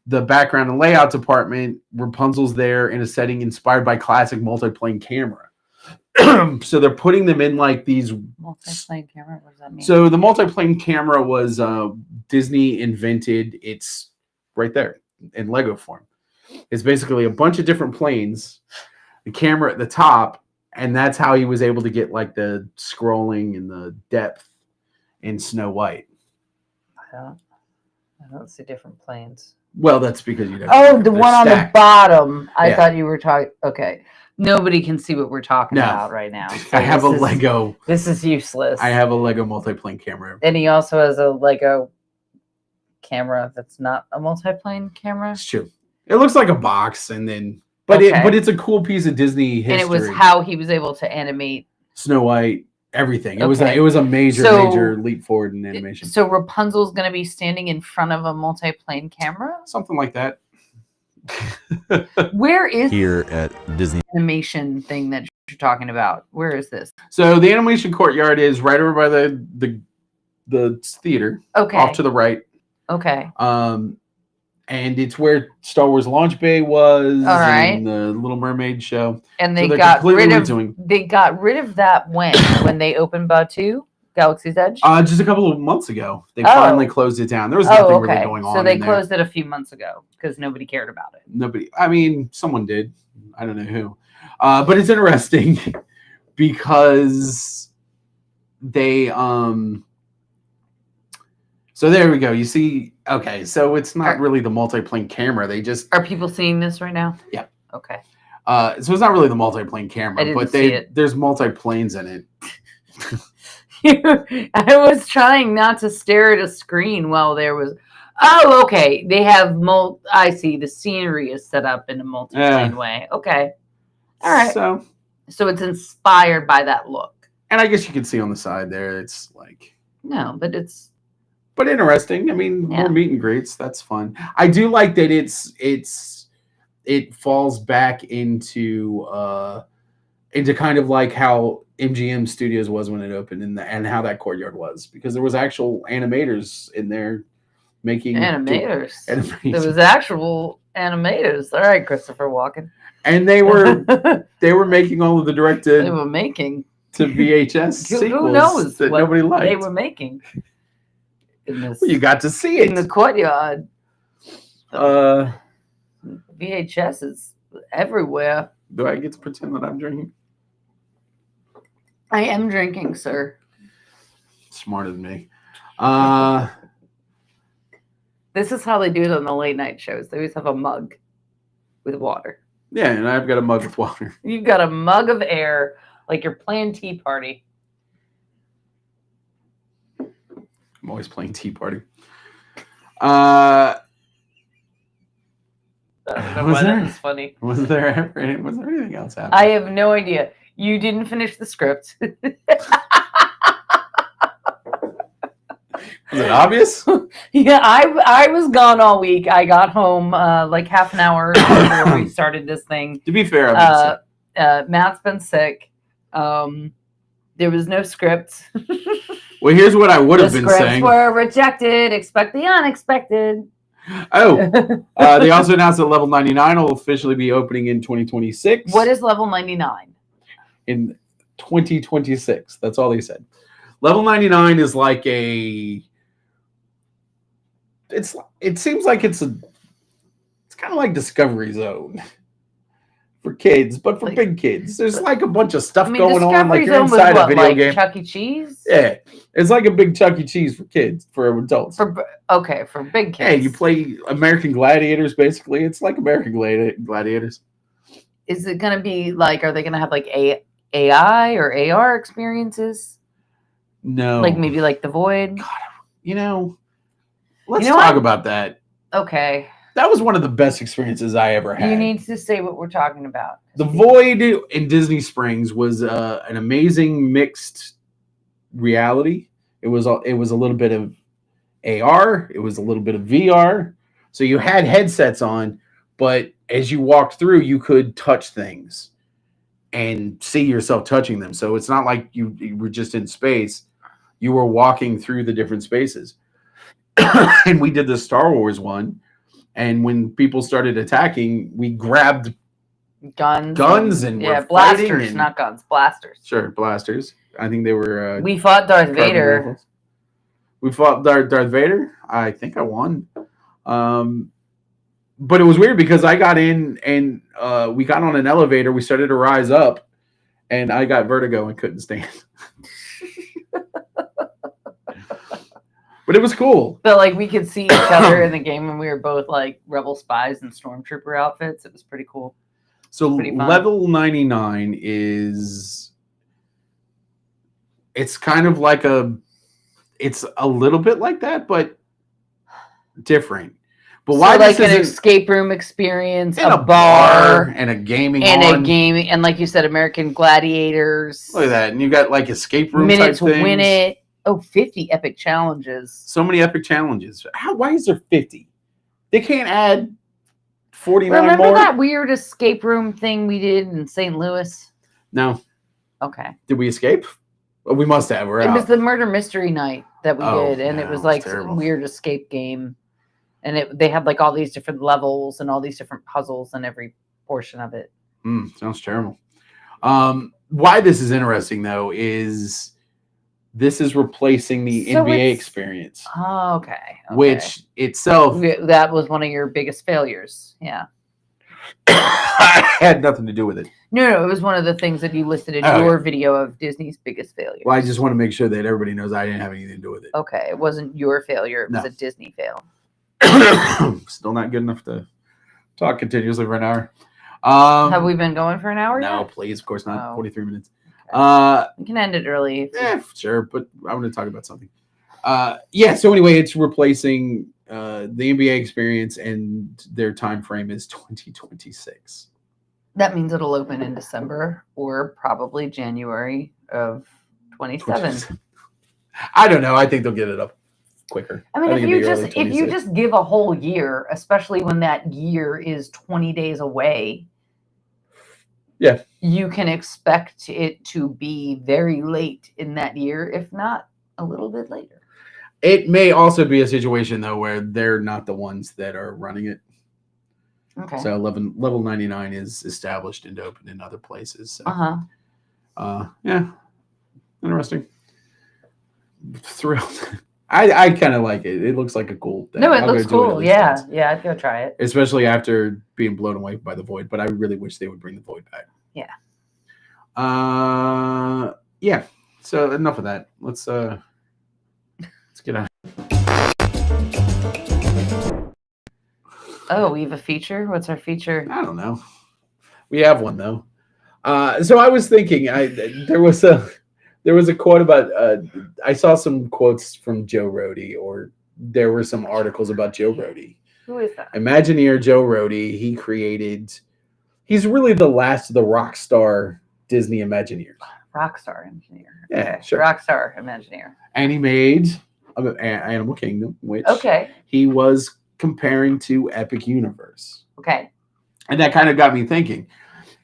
the background and layout department, Rapunzel's there in a setting inspired by classic multiplane camera. So they're putting them in like these
multiplane camera. What does that mean?
So the multiplane camera was Disney invented. It's right there in Lego form. It's basically a bunch of different planes, the camera at the top, and that's how he was able to get like the scrolling and the depth in Snow White.
I don't see different planes.
Well, that's because you have
the one on the bottom. I thought you were talking. Okay. Nobody can see what we're talking about right now. So
I have a Lego.
This is useless.
I have a Lego multiplane camera.
And he also has a Lego camera that's not a multiplane camera.
It's true. It looks like a box, and then but it's a cool piece of Disney history.
And it was how he was able to animate
Snow White, everything. It was a major leap forward in animation.
So Rapunzel's going to be standing in front of a multiplane camera?
Something like that.
Where is
here at Disney
animation thing that you're talking about? Where is this?
So the Animation Courtyard is right over by the theater.
Okay.
Off to the right.
Okay.
And it's where Star Wars Launch Bay was.
All right.
And the Little Mermaid show.
And they got rid of that when they opened Batuu, Galaxy's Edge?
Just a couple of months ago. They finally closed it down. There was nothing really going on.
So they closed it a few months ago because nobody cared about it.
Nobody. I mean, someone did. I don't know who. But it's interesting because they so there we go. You see, okay, so it's not really the multiplane camera. They just
are people seeing this right now?
Yeah.
Okay.
So it's not really the multiplane camera, but there's multiplanes in
it. I was trying not to stare at a screen while there was. Oh, okay. They have I see. The scenery is set up in a multiplane way. Okay. All right. So it's inspired by that look.
And I guess you can see on the side there. It's like
but
interesting. I mean, more meet and greets. That's fun. I do like that it falls back into kind of like how MGM Studios was when it opened, and how that courtyard was, because there was actual animators in there making
animators. There was actual animators. All right, Christopher Walken.
And they were making all of the direct to VHS sequels.
Who knows
that
what
nobody liked.
They were making.
You got to see it
in the courtyard. VHS is everywhere.
Do I get to pretend that I'm drinking?
I am drinking, sir.
Smarter than me.
This is how they do it on the late night shows. They always have a mug with water.
Yeah, and I've got a mug with water.
You've got a mug of air, like you're playing Tea Party.
I'm always playing Tea Party. Was
That's funny.
Was there anything else happening?
I have no idea. You didn't finish the script.
Was it obvious?
Yeah, I was gone all week. I got home like half an hour before we started this thing.
To be fair, I've been sick.
Matt's been sick. There was no script.
Well, here's what I would have been
scripts
saying.
Were rejected. Expect the unexpected.
Oh, they also announced that Level 99 will officially be opening in 2026.
What is Level 99?
In 2026. That's all they said. Level 99 is like it seems like it's kind of like Discovery Zone for kids, but for big kids. There's like a bunch of stuff going on, like you're inside a video game.
Chuck E. Cheese?
Yeah, it's like a big Chuck E. Cheese for kids, for adults.
For big kids.
Yeah, you play American Gladiators. Basically, it's like American Gladiators.
Is it gonna be like? Are they gonna have like AI or AR experiences?
No,
like maybe like The Void.
God, let's talk about that.
Okay.
That was one of the best experiences I ever had.
You need to say what we're talking about.
The Void in Disney Springs was an amazing mixed reality. It was a little bit of AR. It was a little bit of VR. So you had headsets on, but as you walked through, you could touch things and see yourself touching them. So it's not like you were just in space. You were walking through the different spaces. And we did the Star Wars one. And when people started attacking, we grabbed guns and
blasters, not guns, blasters.
Sure, blasters. I think they were.
We fought Darth Vader.
Rifles. We fought Darth Vader. I think I won. But it was weird because I got in and we got on an elevator. We started to rise up, and I got vertigo and couldn't stand. But it was cool.
But like we could see each other in the game, and we were both like rebel spies in stormtrooper outfits. It was pretty cool.
So level 99 is, it's kind of like it's a little bit like that, but different. But
so
why
like an escape room experience,
a bar, and a gaming
and like you said, American Gladiators.
Look at that, and you got like escape room
minutes
type things.
Win it. Oh, 50 epic challenges.
So many epic challenges. Why is there 50? They can't add 49
Remember
more?
that weird escape room thing we did in St. Louis?
No.
Okay.
Did we escape? Well, we must have. It
was the murder mystery night that we did, and it was like
terrible.
some weird escape game. And they had like all these different levels and all these different puzzles in every portion of it.
Sounds terrible. Why this is interesting, though, is this is replacing the NBA experience.
Oh, okay.
Which itself...
That was one of your biggest failures. Yeah.
I had nothing to do with it.
No, it was one of the things that you listed in your video of Disney's biggest failures.
Well, I just want to make sure that everybody knows I didn't have anything to do with it.
Okay. It wasn't your failure. It was a Disney fail.
Still not good enough to talk continuously for an hour.
Have we been going for an hour
No,
yet?
please. Of course not. 43 minutes.
We can end it early.
Yeah, sure. But I want to talk about something. So anyway, it's replacing the NBA experience, and their time frame is 2026.
That means it'll open in December or probably January of 27.
I don't know. I think they'll get it up quicker.
I mean, if you just give a whole year, especially when that year is 20 days away,
yeah,
you can expect it to be very late in that year, if not a little bit later.
It may also be a situation, though, where they're not the ones that are running it.
Okay.
So level 99 is established and open in other places. So. Yeah. Interesting. Thrilled. I kind of like it. It looks like a cool thing.
No, it
I'll go
looks
do it at
cool.
least
Yeah,
once.
yeah, I'd go try it.
Especially after being blown away by the void. But I really wish they would bring the void back.
Yeah.
Yeah. So enough of that. Let's get out.
Oh, we have a feature. What's our feature?
I don't know. We have one though. So I was thinking, there was a quote about. I saw some quotes from Joe Rohde, or there were some articles about Joe Rohde.
Who is that?
Imagineer Joe Rohde. He's really the last of the rock star Disney Imagineers.
Rockstar Engineer.
Yeah,
Okay.
sure.
Rockstar Imagineer.
And he made Animal Kingdom, which he was comparing to Epic Universe.
Okay.
And that kind of got me thinking.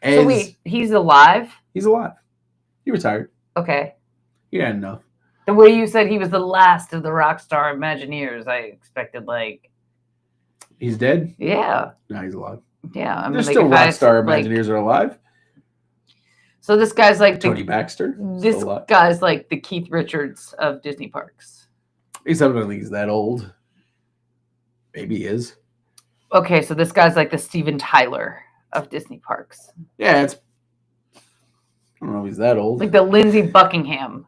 So wait, he's alive?
He's alive. He retired.
Okay.
He had enough.
The way you said he was the last of the Rockstar Imagineers, I expected like...
He's dead?
Yeah.
No, he's alive.
Yeah. I mean,
There's
like,
still
if I
Rockstar
like-
Imagineers are alive.
So this guy's like
Tony Baxter.
This
still alive.
guy's like the Keith Richards of Disney parks.
Except I don't think he's that old. Maybe he is.
Okay, so this guy's like the Steven Tyler of Disney parks.
Yeah, I don't know if he's that old.
Like the Lindsey Buckingham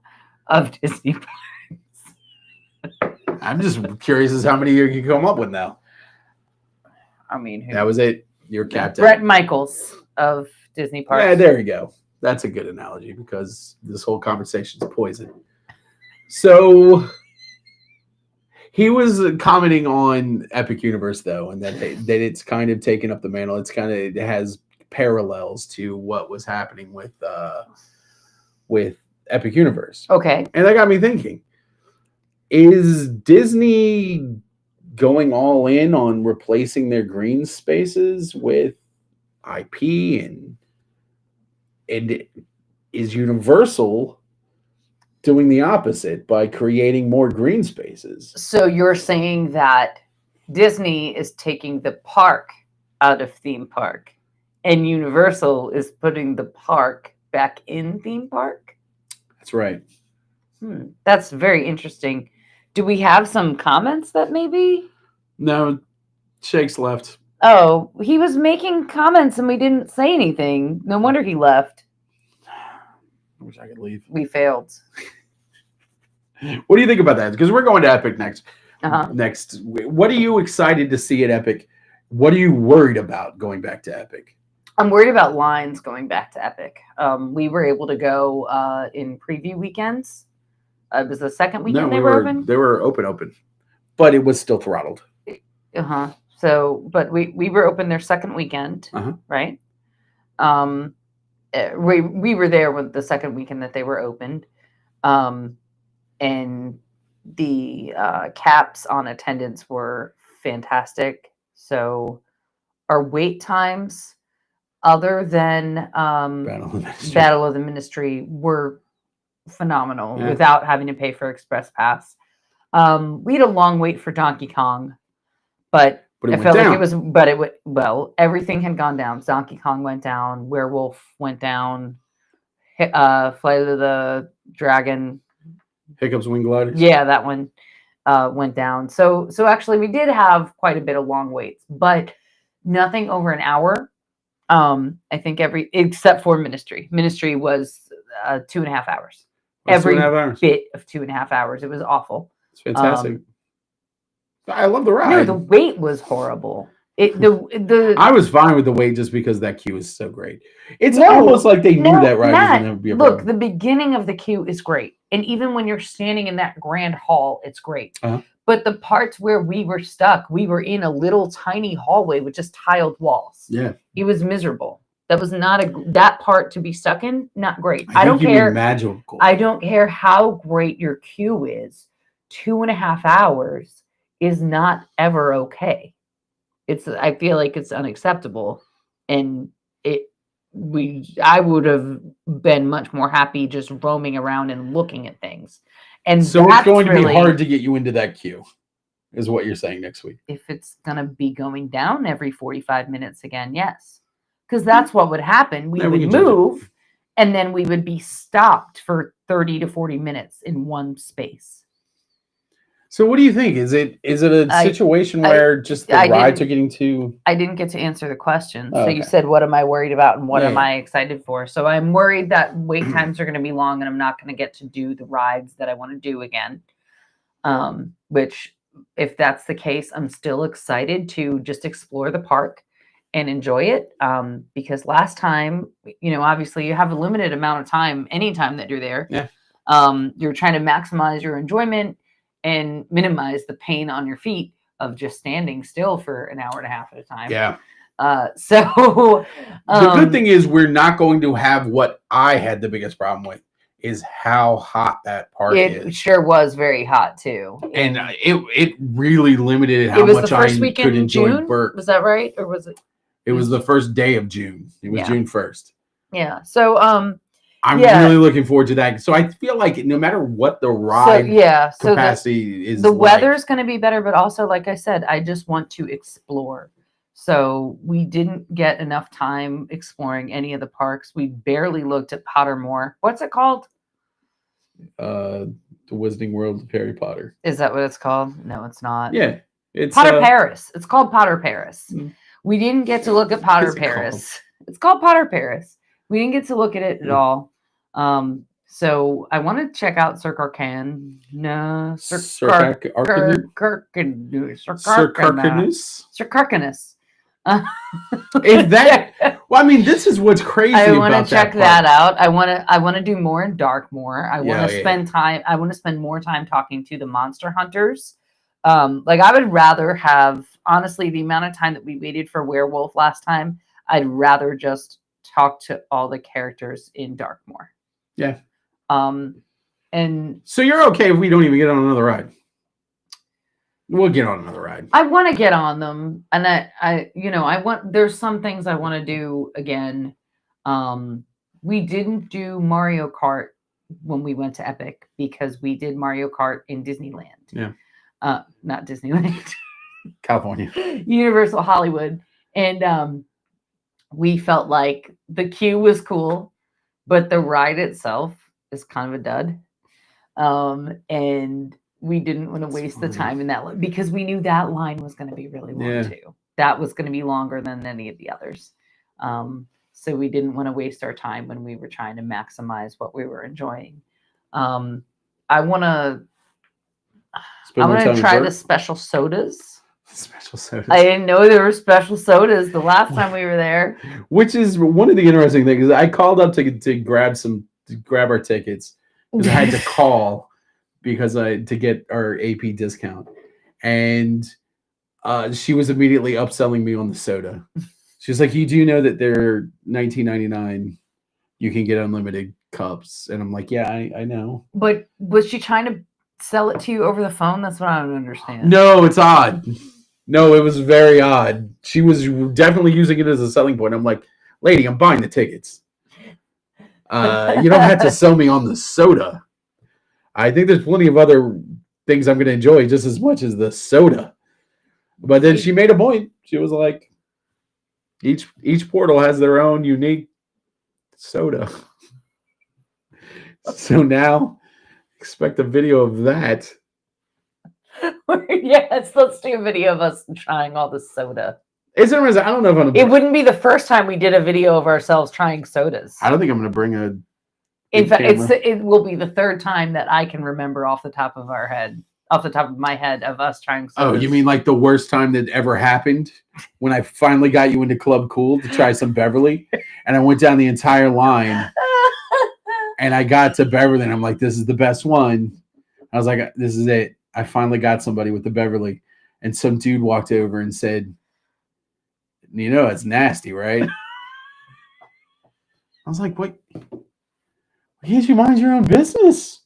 of Disney parks.
I'm just curious as how many you can come up with now.
I mean, who?
That was it. You're captain.
Bret Michaels of Disney parks.
Yeah, there you go. That's a good analogy because this whole conversation's poison. So he was commenting on Epic Universe though, and that it's kind of taken up the mantle. It has parallels to what was happening with Epic Universe.
Okay.
And that got me thinking. Is Disney going all in on replacing their green spaces with IP, and is Universal doing the opposite by creating more green spaces?
So you're saying that Disney is taking the park out of theme park and Universal is putting the park back in theme park?
That's right.
That's very interesting. Do we have some comments that maybe?
No, Shake's left.
Oh, he was making comments and we didn't say anything. No wonder he left.
I wish I could leave.
We failed.
What do you think about that? Because we're going to Epic next.
Uh-huh.
Next, what are you excited to see at Epic? What are you worried about going back to Epic?
I'm worried about lines going back to Epic. We were able to go in preview weekends. It was the second weekend they were open?
They were open, but it was still throttled.
Uh-huh. So, but we were open their second weekend, right? We were there with the second weekend that they were opened. And the caps on attendance were fantastic. So our wait times, other than Battle of the Ministry, were phenomenal without having to pay for Express Pass. We had a long wait for Donkey Kong, but I felt like it was, everything had gone down. Donkey Kong went down, Werewolf went down, Flight of the Dragon,
Hiccup's Wing Gliders.
yeah, that one went down. So actually we did have quite a bit of long waits, but nothing over an hour. I think except for Ministry. Ministry was 2.5 hours. Every
2.5 hours.
bit of 2.5 hours. It was awful.
It's fantastic. I love the ride.
No, the wait was horrible.
I was fine with the wait just because that queue is so great. It's almost like they knew that ride was going to be a problem.
Look, the beginning of the queue is great. And even when you're standing in that grand hall, it's great. But the parts where we were stuck, we were in a little tiny hallway with just tiled walls.
Yeah.
It was miserable. That was not that part to be stuck in, not great.
I
don't care.
Magical.
I don't care how great your queue is. 2.5 hours is not ever okay. I feel like it's unacceptable. And I would have been much more happy just roaming around and looking at things. And
so it's going to be hard to get you into that queue, is what you're saying next week.
If it's going to be going down every 45 minutes again, yes. Because that's what would happen. We would move, and then we would be stopped for 30 to 40 minutes in one space.
So what do you think? Is it a situation where just the rides are getting too...
I didn't get to answer the question.
Oh,
so you said, what am I worried about and what am
Yeah.
I excited for? So I'm worried that wait times are going to be long and I'm not going to get to do the rides that I want to do again. Which, if that's the case, I'm still excited to just explore the park and enjoy it. Because last time, you know, obviously you have a limited amount of time, anytime that you're there.
Yeah.
You're trying to maximize your enjoyment and minimize the pain on your feet of just standing still for an hour and a half at a time.
Yeah.
So
the good thing is we're not going to have what I had the biggest problem with is how hot that park is.
It sure was very hot too.
And it really limited how much I could enjoy
June?
Burt.
Was that right? Or was it?
It was the first day of June. It was June 1st.
Yeah. So
I'm really looking forward to that. So I feel like no matter what the ride capacity is,
the weather's going to be better. But also, like I said, I just want to explore. So we didn't get enough time exploring any of the parks. We barely looked at Pottermore. What's it called?
The Wizarding World of Harry Potter.
Is that what it's called? No, it's not.
Yeah, it's
Potter Paris. It's called Potter Paris. We didn't get to look at Potter Paris. It's called Potter Paris. We didn't get to look at it at all. So I want to check out Cirque Arcane. No, Cirque Arcanus.
Is that? Well, I mean, this is what's crazy.
I want to check that out. I want to do more in Darkmoor. I want to spend time. I want to spend more time talking to the monster hunters. Like I would rather have, honestly, the amount of time that we waited for Werewolf last time. I'd rather just talk to all the characters in Darkmoor.
Yeah.
And
so you're okay if we don't even get on another ride. We'll get on another ride.
I want to get on them, and there's some things I want to do again. We didn't do Mario Kart when we went to Epic because we did Mario Kart in Disneyland.
Yeah.
Not Disneyland.
California.
Universal Hollywood. And we felt like the queue was cool, but the ride itself is kind of a dud. And we didn't want to waste the time in that because we knew that line was going to be really long too. That was going to be longer than any of the others. So we didn't want to waste our time when we were trying to maximize what we were enjoying. I want to try the special sodas.
Special sodas.
I didn't know there were special sodas the last time we were there.
Which is one of the interesting things. I called up to grab our tickets because I had to call to get our AP discount, and she was immediately upselling me on the soda. She was like, "You do know that they're $19.99. You can get unlimited cups," and I'm like, "Yeah, I know." But
was she trying to sell it to you over the phone? That's what I don't understand.
No, it's odd. No, it was very odd. She was definitely using it as a selling point. I'm like, "Lady, I'm buying the tickets. You don't have to sell me on the soda. I think there's plenty of other things I'm going to enjoy just as much as the soda." But then she made a point. She was like, each portal has their own unique soda. So now expect a video of that.
Yes, let's do a video of us trying all the soda.
I don't know if
it wouldn't be the first time we did a video of ourselves trying sodas.
I don't think I'm going to bring a...
In fact, it will be the third time that I can remember off the top of my head of us trying sodas.
Oh, you mean like the worst time that ever happened? When I finally got you into Club Cool to try some Beverly, and I went down the entire line, and I got to Beverly, and I'm like, this is the best one. I was like, this is it. I finally got somebody with the Beverly. And some dude walked over and said, "You know, it's nasty, right?" I was like, "What? Can't you mind your own business?"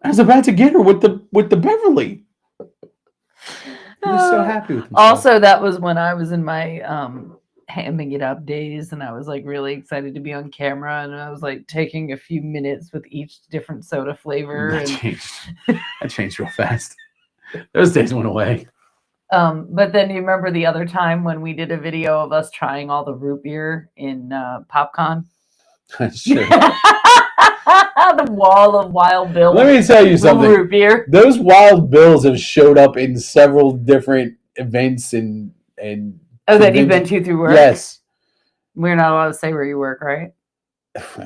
I was about to get her with the Beverly. I was so happy with himself.
Also, that was when I was in my hamming it up days, and I was like really excited to be on camera, and I was like taking a few minutes with each different soda flavor.
That changed real fast. Those days went away.
But then you remember the other time when we did a video of us trying all the root beer in PopCon?
Sure.
The wall of Wild Bill.
Let me tell you something.
Root beer.
Those Wild Bills have showed up in several different events and
that you've been to through work?
Yes.
We're not allowed to say where you work, right?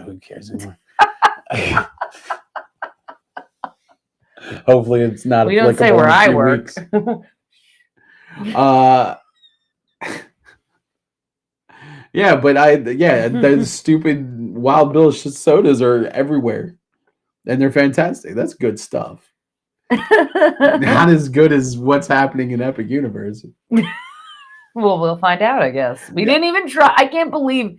Who cares anymore? Hopefully it's not
we don't say where I work.
Yeah, but those stupid Wild Bill sodas are everywhere. And they're fantastic. That's good stuff. Not as good as what's happening in Epic Universe.
Well, we'll find out, I guess. We didn't even try. I can't believe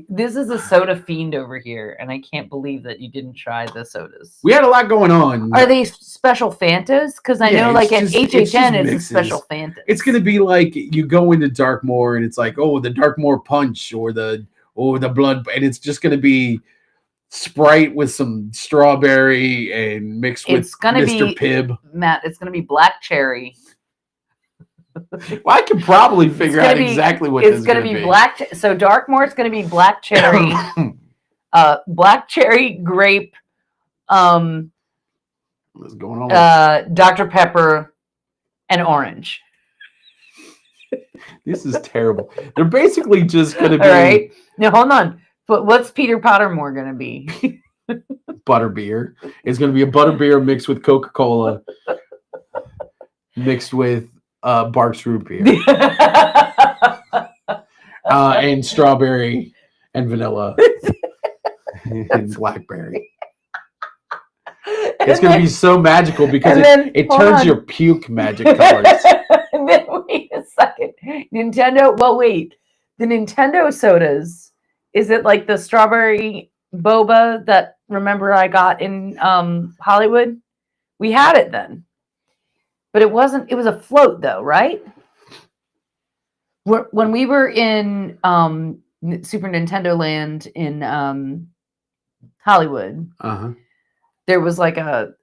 this is a soda fiend over here, and I can't believe that you didn't try the sodas.
We had a lot going on.
Are they special Fantas? Because I know, like, at HHN, it's a special Fanta.
It's going to be like you go into Darkmoor, and it's like, oh, the Darkmoor Punch, or the Blood, and it's just going to be Sprite with some strawberry and mixed with Mr. Pibb.
Matt, it's going to be black cherry.
Well, I can probably figure out exactly what it's going to be.
Black. So Darkmoor is going to be black cherry, black cherry grape.
What's going on?
Dr. Pepper and orange.
This is terrible. They're basically just going to be.
All right. Now hold on. But what's Peter Pottermore going to be?
Butterbeer. It's going to be a butterbeer mixed with Coca-Cola, mixed with Barks root beer, and strawberry and vanilla and blackberry. It's going to be so magical because it turns your puke magic colors.
And then wait a second. Nintendo. Well, wait. The Nintendo sodas. Is it like the strawberry boba that remember I got in Hollywood? We had it then. But it wasn't, it was a float though, right? When we were in Super Nintendo Land in Hollywood, there was like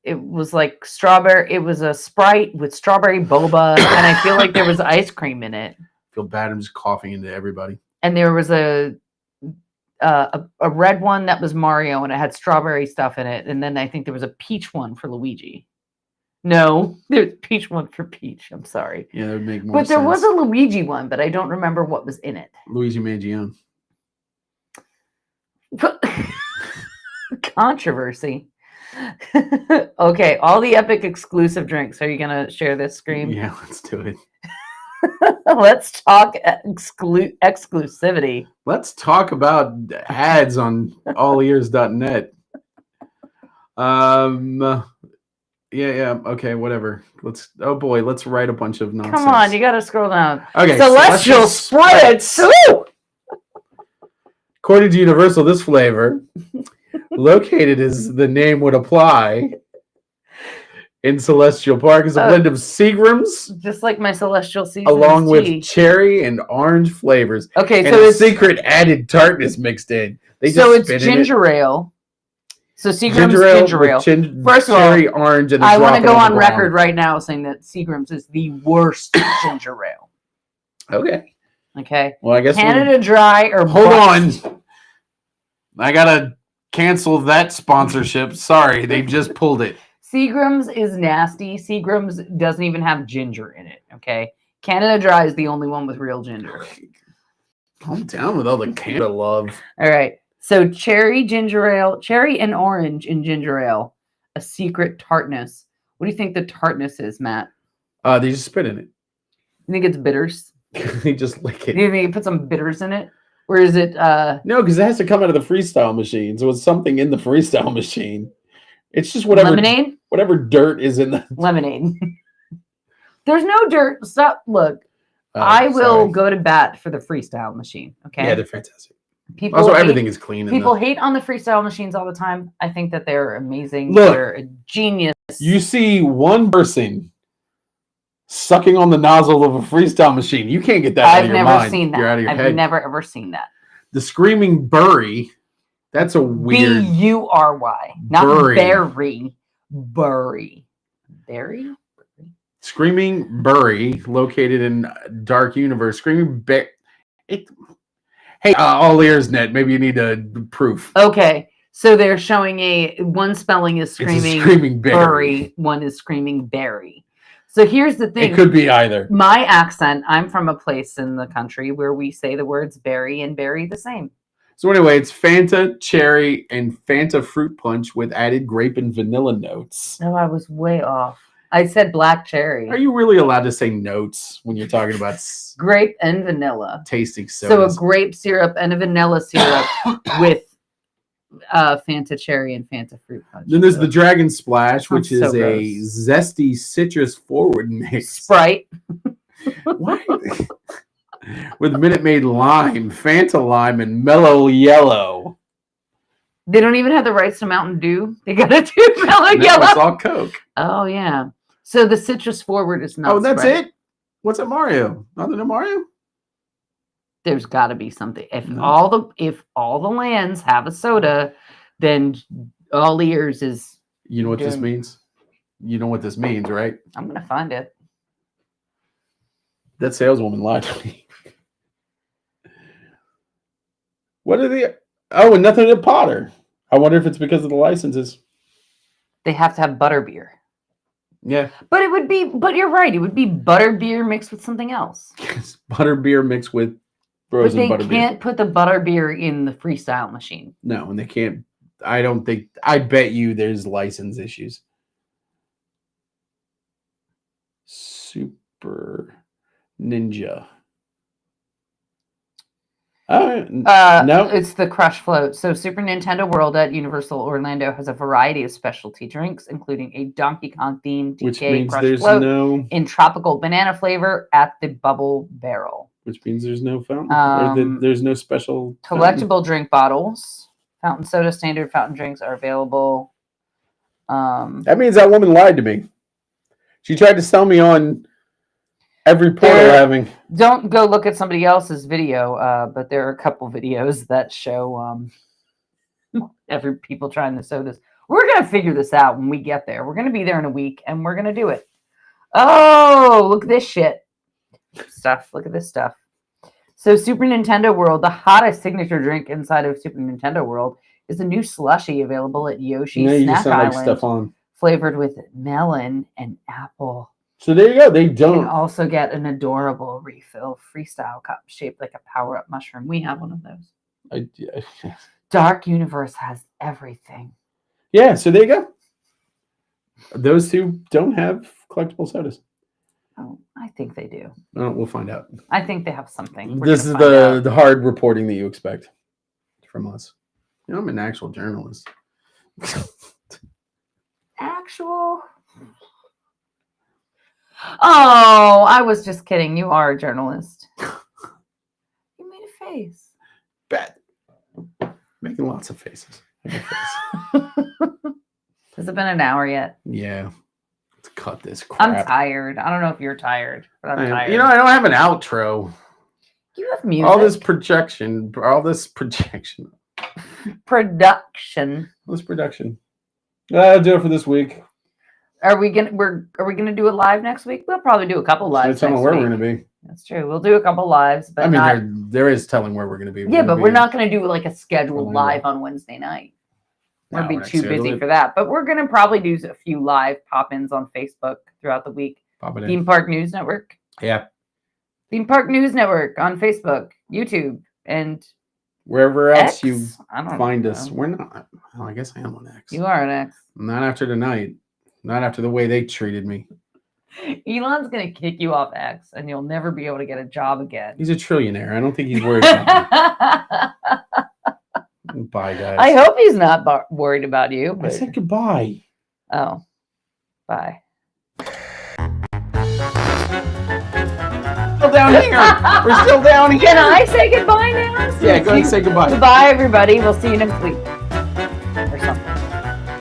it was like strawberry, it was a Sprite with strawberry boba, and I feel like there was ice cream in it.
I feel bad, I'm just coughing into everybody.
And there was a red one that was Mario, and it had strawberry stuff in it. And then I think there was a peach one for Luigi. No, there's peach one for Peach. I'm sorry.
Yeah, that would make more sense.
But there was a Luigi one, but I don't remember what was in it.
Luigi Mangione.
Controversy. Okay, all the Epic exclusive drinks. Are you going to share this screen?
Yeah, let's do it.
Let's talk exclusivity.
Let's talk about ads on allears.net. Yeah, okay, whatever. Let's write a bunch of nonsense.
Come on, you got to scroll down.
Okay,
Celestial Spritz.
According to Universal, this flavor, located as the name would apply in Celestial Park, is a blend of Seagrams,
just like my Celestial Seasons
along with
tea.
Cherry and orange flavors.
Okay,
and
so
it's secret added tartness mixed in.
So it's ginger ale. So Seagram's ginger ale. First of all,
cherry, orange, and
I want to go on record right now saying that Seagram's is the worst ginger ale.
Okay.
Okay.
Well, I guess
Canada Dry or
hold on. I gotta cancel that sponsorship. Sorry, they just pulled it.
Seagram's is nasty. Seagram's doesn't even have ginger in it. Okay. Canada Dry is the only one with real ginger.
Calm down with all the Canada love.
All right. So cherry ginger ale, cherry and orange in ginger ale, a secret tartness. What do you think the tartness is, Matt?
They just spit in it.
You think it's bitters?
They just lick it.
Do you think you put some bitters in it? Or is it
No, because it has to come out of the freestyle machine. So it's something in the freestyle machine. It's just whatever
lemonade?
Whatever dirt is in the
lemonade. There's no dirt. Stop. Look. I will go to bat for the freestyle machine. Okay.
Yeah, they're fantastic. Everything is clean.
People hate on the freestyle machines all the time. I think that they're amazing.
Look,
they're a genius.
You see one person sucking on the nozzle of a freestyle machine. You can't get that out of your mind.
I've never seen that.
You're out of your head.
I've never ever seen that.
The Screaming Bury. That's a weird.
B-U-R-Y. Not berry. Bury. Berry?
Screaming Bury, located in Dark Universe. Screaming Hey, All Ears Net, maybe you need a proof.
Okay, So they're showing one spelling is screaming
berry.
One is screaming berry. So here's the thing.
It could be either.
My accent, I'm from a place in the country where we say the words berry and berry the same.
So anyway, it's Fanta cherry and Fanta fruit punch with added grape and vanilla notes.
No, I was way off. I said black cherry.
Are you really allowed to say notes when you're talking about
grape and vanilla?
Tasting sodas.
So a grape syrup and a vanilla syrup with Fanta cherry and Fanta fruit punch.
Then there's the Dragon Splash, which is
so
a zesty citrus forward mix.
Sprite.
What? With Minute Maid lime, Fanta lime, and mellow yellow.
They don't even have the rights to Mountain Dew. They got to do mellow yellow.
It's all Coke.
Oh yeah. So the citrus forward is not.
Oh, that's
Sprite.
it. What's at Mario? Nothing at Mario.
There's got to be something. If all the lands have a soda, then all ears is.
You know what this means? You know what this means, right?
I'm gonna find it.
That saleswoman lied to me. What are they? Oh, and nothing at Potter. I wonder if it's because of the licenses.
They have to have butterbeer.
Yeah.
But it would be. But you're right. It would be butterbeer mixed with something else.
Butterbeer mixed with frozen butterbeer.
But they can't put the butterbeer in the freestyle machine.
No, and they can't. I don't think. I bet you there's license issues. Super Ninja. No,
it's the Crush Float. So Super Nintendo World at Universal Orlando has a variety of specialty drinks, including a Donkey Kong themed
which means
Crush
there's
Float
no
in tropical banana flavor at the Bubble Barrel.
Which means there's no fountain. There's no special
collectible
fountain.
Drink bottles. Fountain soda, standard fountain drinks are available.
That means that woman lied to me. She tried to sell me on every portal having.
Don't go look at somebody else's video, but there are a couple videos that show every people trying the sodas. We're gonna figure this out when we get there. We're gonna be there in a week, and we're gonna do it. Oh, look at this shit stuff. Look at this stuff. So Super Nintendo World, the hottest signature drink inside of Super Nintendo World, is a new slushie available at Yoshi's Snack Island, flavored with melon and apple.
So there you go. They don't.
You can also get an adorable refill freestyle cup shaped like a power-up mushroom. We have one of those. Dark Universe has everything.
Yeah, so there you go. Those two don't have collectible sodas.
Oh, I think they do.
We'll find out.
I think they have something.
This is the hard reporting that you expect from us. You know, I'm an actual journalist.
Actual? Oh, I was just kidding. You are a journalist. You made a face.
Bet. Making lots of faces.
Has it been an hour yet?
Yeah. Let's cut this crap.
I'm tired. I don't know if you're tired, but I'm tired.
You know, I don't have an outro.
You have music.
All this production. I'll do it for this week.
Are we gonna do it live next week? We'll probably do a couple lives.
Tell them where we're gonna be.
That's true. We'll do a couple lives, but
I mean, there is telling where we're gonna be.
Yeah, but we're not gonna do like a scheduled live on Wednesday night. We'll be too busy for that. But we're gonna probably do a few live pop-ins on Facebook throughout the week. Theme Park News Network.
Yeah.
Theme Park News Network on Facebook, YouTube, and
wherever else
X?
you find us. We're not. Well, I guess I am on X.
You are on X.
Not after tonight. Not after the way they treated me.
Elon's going to kick you off X, and you'll never be able to get a job again.
He's a trillionaire. I don't think he's worried about me. Bye, guys.
I hope he's not worried about you. But...
I said goodbye.
Oh, bye.
Still down here. We're still down here.
Can I say goodbye now?
Yeah, go ahead and say goodbye.
Goodbye, everybody. We'll see you next week.